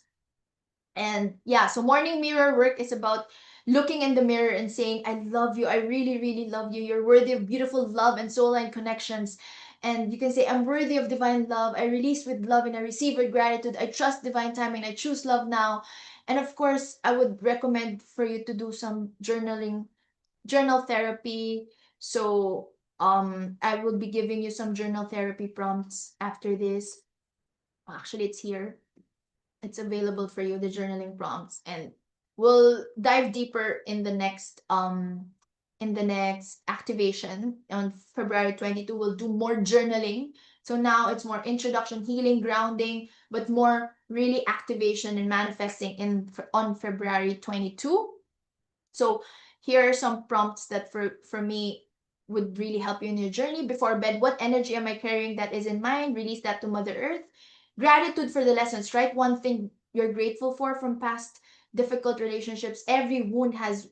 And yeah, so morning mirror work is about looking in the mirror and saying, I love you. I really, really love you. You're worthy of beautiful love and soul line connections. And you can say, I'm worthy of divine love. I release with love and I receive with gratitude. I trust divine timing. I choose love now. And of course, I would recommend for you to do some journaling, journal therapy. So I will be giving you some journal therapy prompts after this. Actually, it's here. It's available for you, the journaling prompts, and we'll dive deeper in the next activation on February 22. We'll do more journaling. So now it's more introduction, healing, grounding, but more really activation and manifesting on February 22. So here are some prompts that for me would really help you in your journey. Before bed, what energy am I carrying that is in mine? Release that to Mother Earth. Gratitude for the lessons. Write one thing you're grateful for from past difficult relationships. Every wound has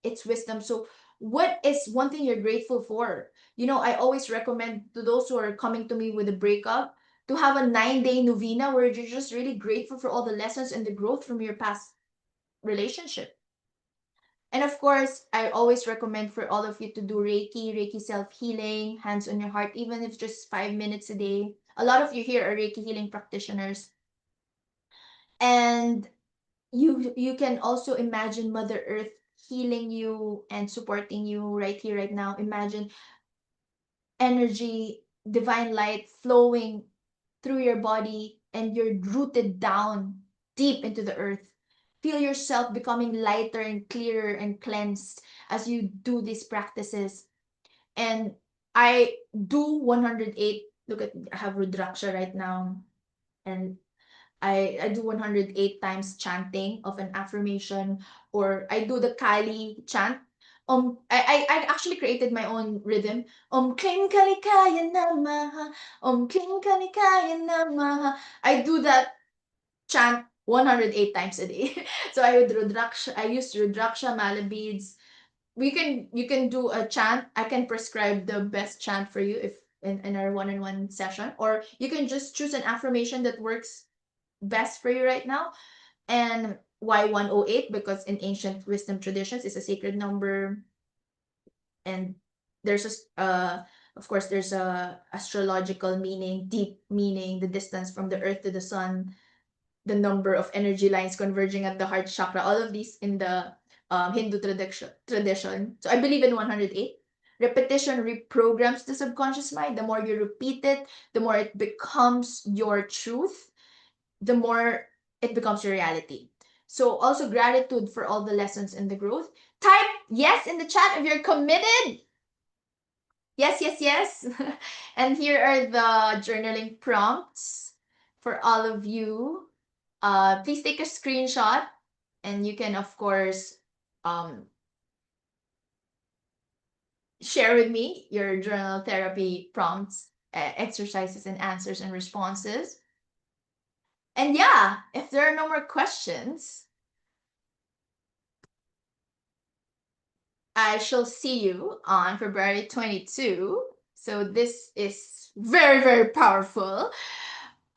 its wisdom. So what is one thing you're grateful for? You know, I always recommend to those who are coming to me with a breakup to have a 9-day novena where you're just really grateful for all the lessons and the growth from your past relationship. And of course, I always recommend for all of you to do Reiki self-healing, hands on your heart, even if just 5 minutes a day. A lot of you here are Reiki healing practitioners. And you can also imagine Mother Earth healing you and supporting you right here, right now. Imagine energy, divine light flowing through your body, and you're rooted down deep into the earth. Feel yourself becoming lighter and clearer and cleansed as you do these practices. And I do 108. Look at, I have Rudraksha right now. And I do 108 times chanting of an affirmation, or I do the Kali chant. I actually created my own rhythm. Kling Kalikaya Namaha. Kling Kalikaya Namaha. I do that chant 108 times a day. So I use Rudraksha mala beads. You can do a chant. I can prescribe the best chant for you if in our one-on-one session, or you can just choose an affirmation that works best for you right now. And why 108? Because in ancient wisdom traditions, it's a sacred number, and there's of course there's a astrological meaning, deep meaning, the distance from the earth to the sun, the number of energy lines converging at the heart chakra, all of these in the Hindu tradition. So I believe in 108. Repetition reprograms the subconscious mind. The more you repeat it, the more it becomes your truth, the more it becomes your reality. So also gratitude for all the lessons and the growth. Type yes in the chat if you're committed. Yes, yes, yes. And here are the journaling prompts for all of you. Please take a screenshot, and you can, of course, share with me your journal therapy prompts, exercises, and answers and responses. And yeah, if there are no more questions, I shall see you on February 22. So this is very, very powerful.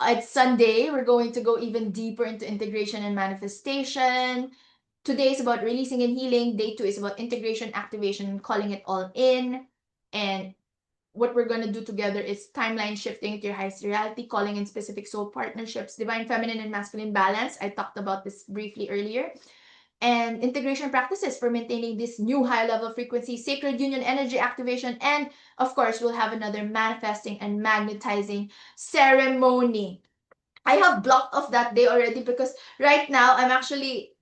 It's Sunday. We're going to go even deeper into integration and manifestation. Today is about releasing and healing. Day 2 is about integration, activation, calling it all in. And what we're going to do together is timeline shifting into your highest reality, calling in specific soul partnerships, divine feminine and masculine balance. I talked about this briefly earlier. And integration practices for maintaining this new high level frequency, sacred union energy activation, and of course, we'll have another manifesting and magnetizing ceremony. I have blocked off that day already because right now I'm actually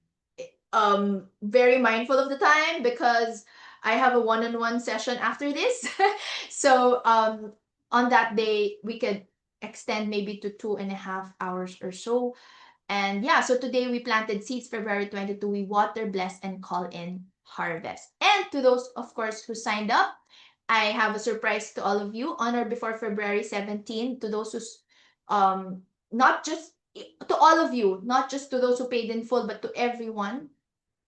very mindful of the time because I have a one-on-one session after this. So on that day we could extend maybe to 2.5 hours or so. And yeah, so today we planted seeds. February 22, we water, bless, and call in harvest. And to those, of course, who signed up, I have a surprise to all of you on or before February 17. To those who's not just to all of you, not just to those who paid in full, but to everyone.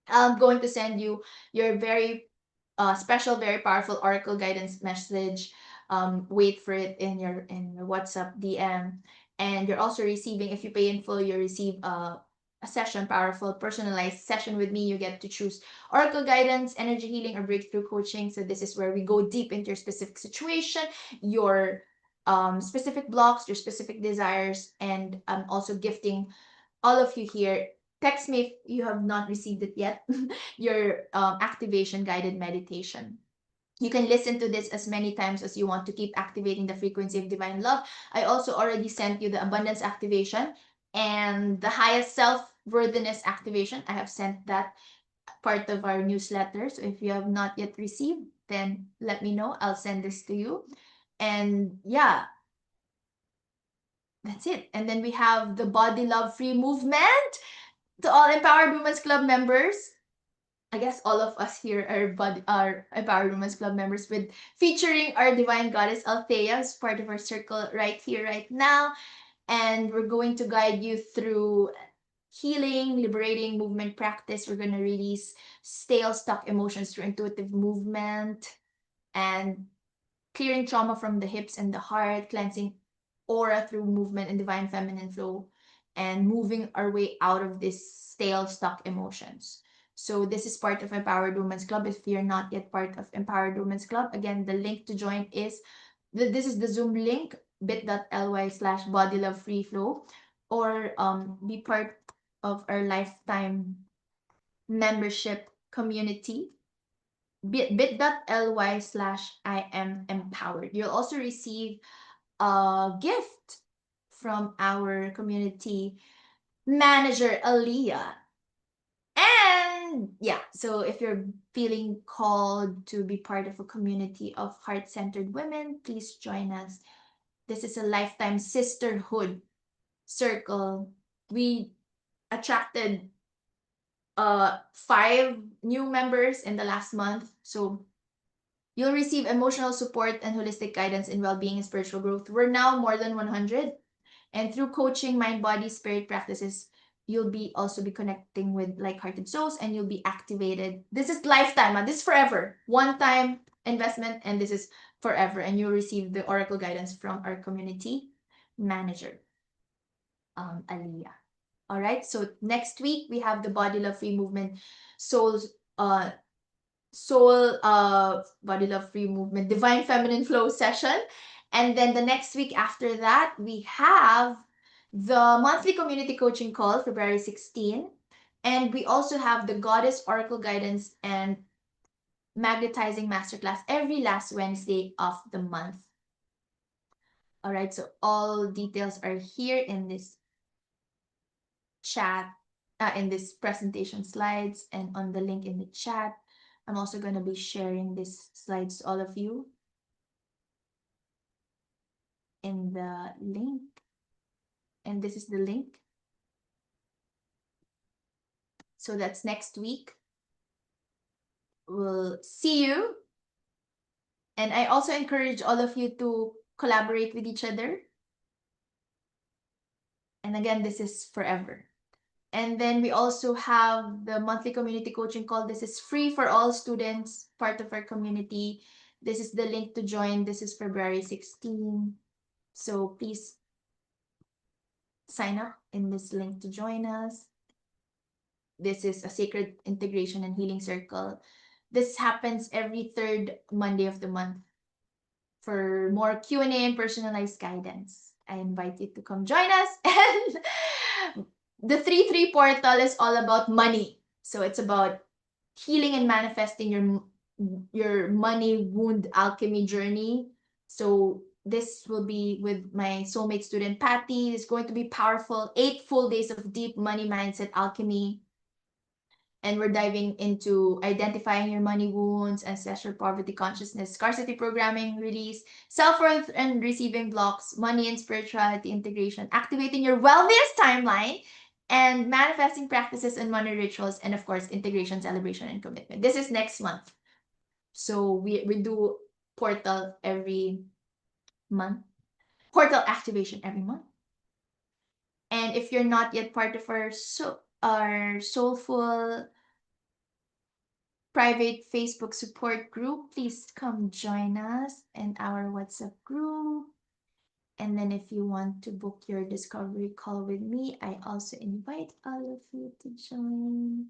I'm going to send you your very special, very powerful oracle guidance message. Wait for it in your WhatsApp DM, and you're also receiving, if you pay in full, you receive a session, powerful, personalized session with me. You get to choose oracle guidance, energy healing, or breakthrough coaching. So this is where we go deep into your specific situation, your specific blocks, your specific desires, and I'm also gifting all of you here. Text me if you have not received it yet. Your activation guided meditation. You can listen to this as many times as you want to keep activating the frequency of divine love. I also already sent you the abundance activation and the highest self worthiness activation. I have sent that part of our newsletter. So if you have not yet received, then let me know. I'll send this to you. And yeah, that's it. And then we have the body love free movement to all Empowered Women's Club members. I guess all of us here are Empowered Women's Club members, with featuring our divine goddess Althea as part of our circle right here, right now. And we're going to guide you through healing, liberating movement practice. We're going to release stale, stuck emotions through intuitive movement and clearing trauma from the hips and the heart, cleansing aura through movement and divine feminine flow, and moving our way out of this stale, stuck emotions. So this is part of Empowered Women's Club. If you're not yet part of Empowered Women's Club, again, the link to join is, this is the Zoom link, bit.ly/bodylovefreeflow, or be part of our lifetime membership community, bit.ly/I am empowered. You'll also receive a gift from our community manager, Aaliyah. And yeah, so if you're feeling called to be part of a community of heart-centered women, please join us. This is a lifetime sisterhood circle. We attracted 5 new members in the last month. So you'll receive emotional support and holistic guidance in well-being and spiritual growth. We're now more than 100. And through coaching, mind, body, spirit practices, you'll also be connecting with like-hearted souls, and you'll be activated. This is lifetime, this is forever. One-time investment, and this is forever. And you'll receive the oracle guidance from our community manager, Aliyah. All right, so next week we have the Body Love Free Movement Body Love Free Movement Divine Feminine Flow session. And then the next week after that, we have the monthly community coaching call, February 16. And we also have the Goddess Oracle Guidance and Magnetizing Masterclass every last Wednesday of the month. All right, so all details are here in this chat, in this presentation slides, and on the link in the chat. I'm also going to be sharing these slides to all of you in the link. And this is the link. So that's next week. We'll see you. And I also encourage all of you to collaborate with each other. And again, this is forever. And then we also have the monthly community coaching call. This is free for all students, part of our community. This is the link to join. This is February 16. So please sign up in this link to join us. This is a sacred integration and healing circle. This happens every 3rd Monday of the month. For more Q&A and personalized guidance, I invite you to come join us. And the 3-3 portal is all about money. So it's about healing and manifesting your money wound alchemy journey. So this will be with my soulmate student, Patty. It's going to be powerful. 8 full days of deep money mindset alchemy. And we're diving into identifying your money wounds, ancestral poverty consciousness, scarcity programming release, self-worth and receiving blocks, money and spirituality integration, activating your wealthiest timeline, and manifesting practices and money rituals, and of course, integration, celebration, and commitment. This is next month. So we do portal every month, portal activation every month. And if you're not yet part of our soulful private Facebook support group, please come join us in our WhatsApp group. And then if you want to book your discovery call with me, I also invite all of you to join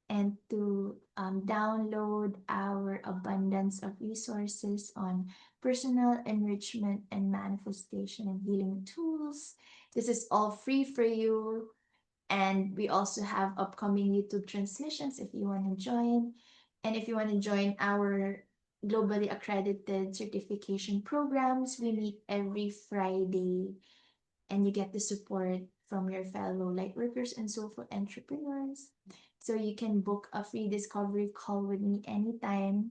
and to download our abundance of resources on personal enrichment and manifestation and healing tools. This is all free for you. And we also have upcoming YouTube transmissions if you want to join. And if you want to join our globally accredited certification programs, we meet every Friday and you get the support from your fellow light workers and soulful entrepreneurs. So you can book a free discovery call with me anytime.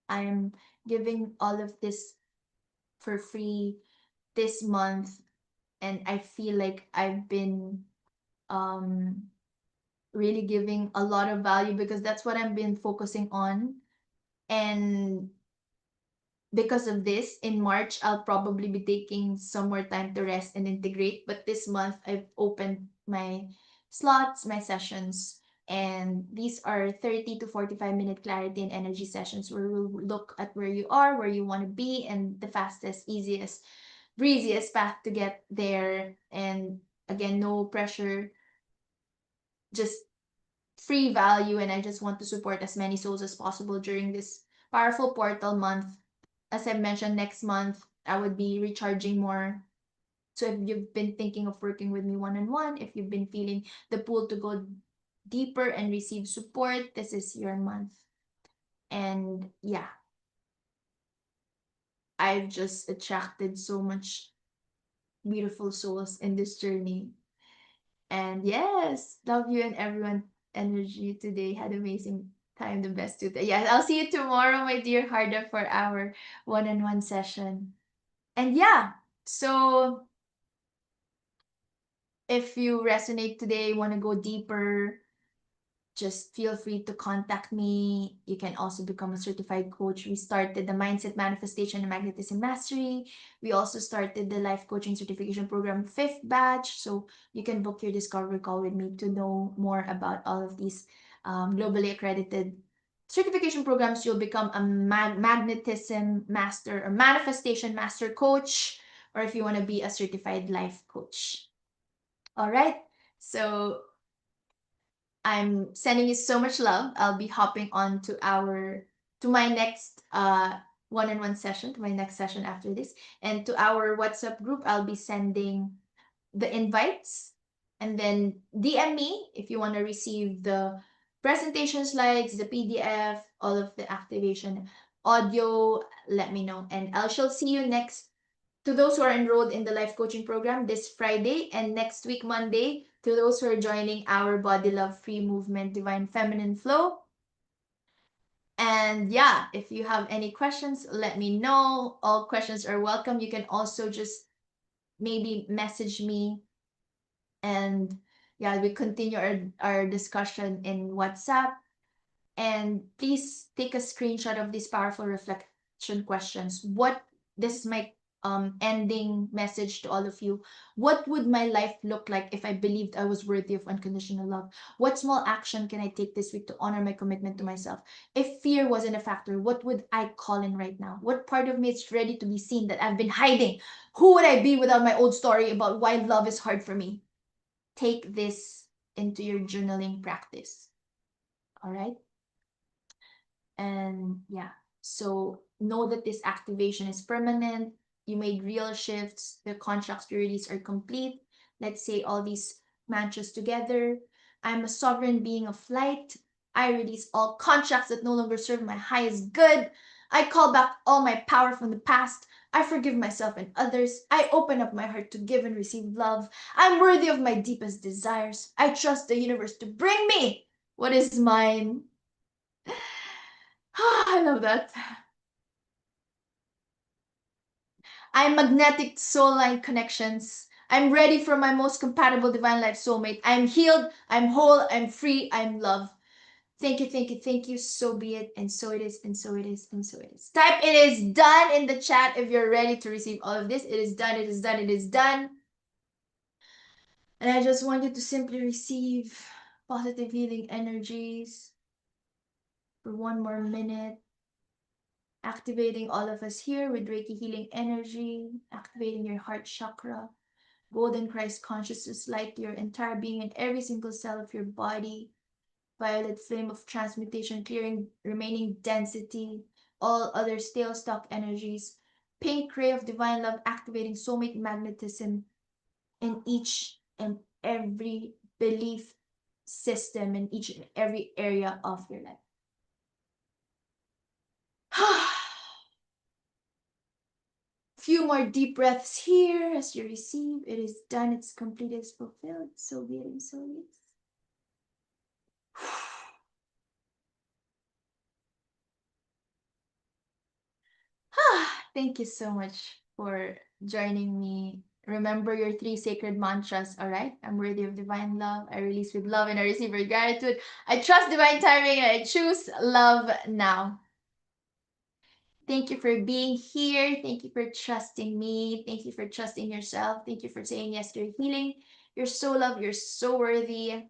I'm giving all of this for free this month, and I feel like I've been um really giving a lot of value because that's what I've been focusing on. And because of this, in March, I'll probably be taking some more time to rest and integrate. But this month, I've opened my slots, my sessions, and these are 30 to 45-minute clarity and energy sessions where we'll look at where you are, where you want to be, and the fastest, easiest, breeziest path to get there. And again, no pressure, just free value. And I just want to support as many souls as possible during this powerful portal month. As I mentioned, next month I would be recharging more. So if you've been thinking of working with me one-on-one, if you've been feeling the pull to go deeper and receive support, this is your month. And yeah, I've just attracted so much beautiful souls in this journey. And yes, love you and everyone energy today. Had amazing time, the best today. Yeah, I'll see you tomorrow, my dear Harda, for our one-on-one session. And yeah, so if you resonate today, want to go deeper, just feel free to contact me. You can also become a certified coach. We started the Mindset Manifestation and Magnetism Mastery. We also started the Life Coaching Certification Program 5th batch. So you can book your discovery call with me to know more about all of these globally accredited certification programs. You'll become a magnetism master or manifestation master coach, or if you want to be a certified life coach. All right. So I'm sending you so much love. I'll be hopping on to my next one-on-one session, to my next session after this. And to our WhatsApp group, I'll be sending the invites. And then DM me if you want to receive the presentation slides, the PDF, all of the activation audio, let me know. And I shall see you next to those who are enrolled in the life coaching program this Friday, and next week, Monday, to those who are joining our Body Love Free Movement Divine Feminine Flow. And yeah, if you have any questions, let me know. All questions are welcome. You can also just maybe message me, and yeah, we continue our discussion in WhatsApp. And please take a screenshot of these powerful reflection questions. This is my ending message to all of you. What would my life look like if I believed I was worthy of unconditional love? What small action can I take this week to honor my commitment to myself? If fear wasn't a factor, what would I call in right now? What part of me is ready to be seen that I've been hiding? Who would I be without my old story about why love is hard for me? Take this into your journaling practice. All right? And yeah, so know that this activation is permanent. You made real shifts. The contracts you release are complete. Let's say all these mantras together. I'm a sovereign being of light. I release all contracts that no longer serve my highest good. I call back all my power from the past. I forgive myself and others. I open up my heart to give and receive love. I'm worthy of my deepest desires. I trust the universe to bring me what is mine. I love that. I'm magnetic soul line connections. I'm ready for my most compatible divine life soulmate. I'm healed, I'm whole, I'm free, I'm love. Thank you, thank you, thank you. So be it, and so it is, and so it is, and so it is. Type it is done in the chat if you're ready to receive all of this. It is done, it is done, it is done. And I just want you to simply receive positive healing energies for one more minute. Activating all of us here with Reiki healing energy, activating your heart chakra, golden Christ consciousness light your entire being and every single cell of your body, violet flame of transmutation clearing remaining density, all other stale stock energies, pink ray of divine love activating soulmate magnetism in each and every belief system in each and every area of your life. Few more deep breaths here as you receive. It is done, it's complete, it's fulfilled. So be it and so it is. Thank you so much for joining me. Remember your 3 sacred mantras, all right? I'm worthy of divine love. I release with love and I receive with gratitude. I trust divine timing and I choose love now. Thank you for being here. Thank you for trusting me. Thank you for trusting yourself. Thank you for saying yes to your healing. You're so loved. You're so worthy.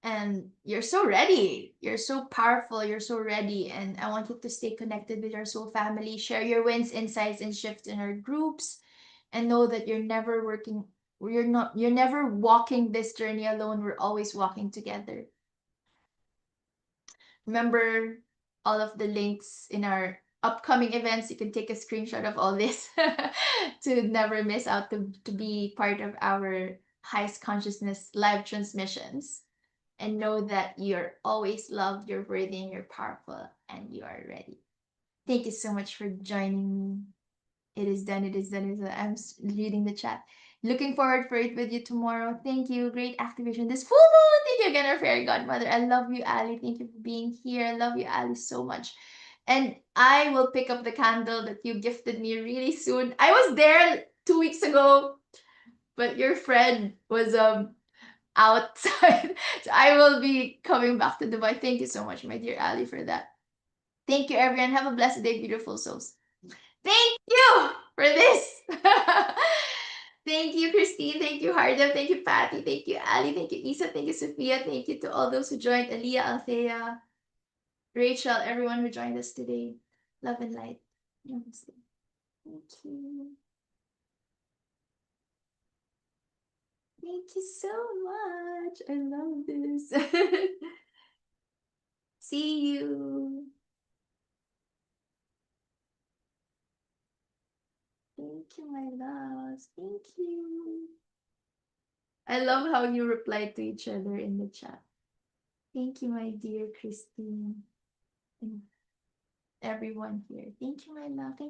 And you're so ready. You're so powerful. You're so ready. And I want you to stay connected with our soul family. Share your wins, insights, and shifts in our groups. And know that you're never you're never walking this journey alone. We're always walking together. Remember all of the links in our upcoming events. You can take a screenshot of all this to never miss out to be part of our highest consciousness live transmissions. And know that you're always loved, you're worthy, and you're powerful, and you are ready. Thank you so much for joining me. It is done, it is done, it is done. I'm reading the chat. Looking forward for it with you tomorrow. Thank you. Great activation this full moon. Thank you again, our fairy godmother. I love you, Ali. Thank you for being here. I love you, Ali, so much. And I will pick up the candle that you gifted me really soon. I was there 2 weeks ago, but your friend was outside. So I will be coming back to Dubai. Thank you so much, my dear Ali, for that. Thank you, everyone. Have a blessed day, beautiful souls. Thank you for this. Thank you, Christine. Thank you, Hardem. Thank you, Patty. Thank you, Ali. Thank you, Isa. Thank you, Sophia. Thank you to all those who joined. Aliyah, Althea, Rachel, everyone who joined us today. Love and light. Namaste. Thank you. Thank you so much. I love this. See you. Thank you, my loves. Thank you. I love how you replied to each other in the chat. Thank you, my dear Christine. And everyone here. Thank you, my love. Thank you.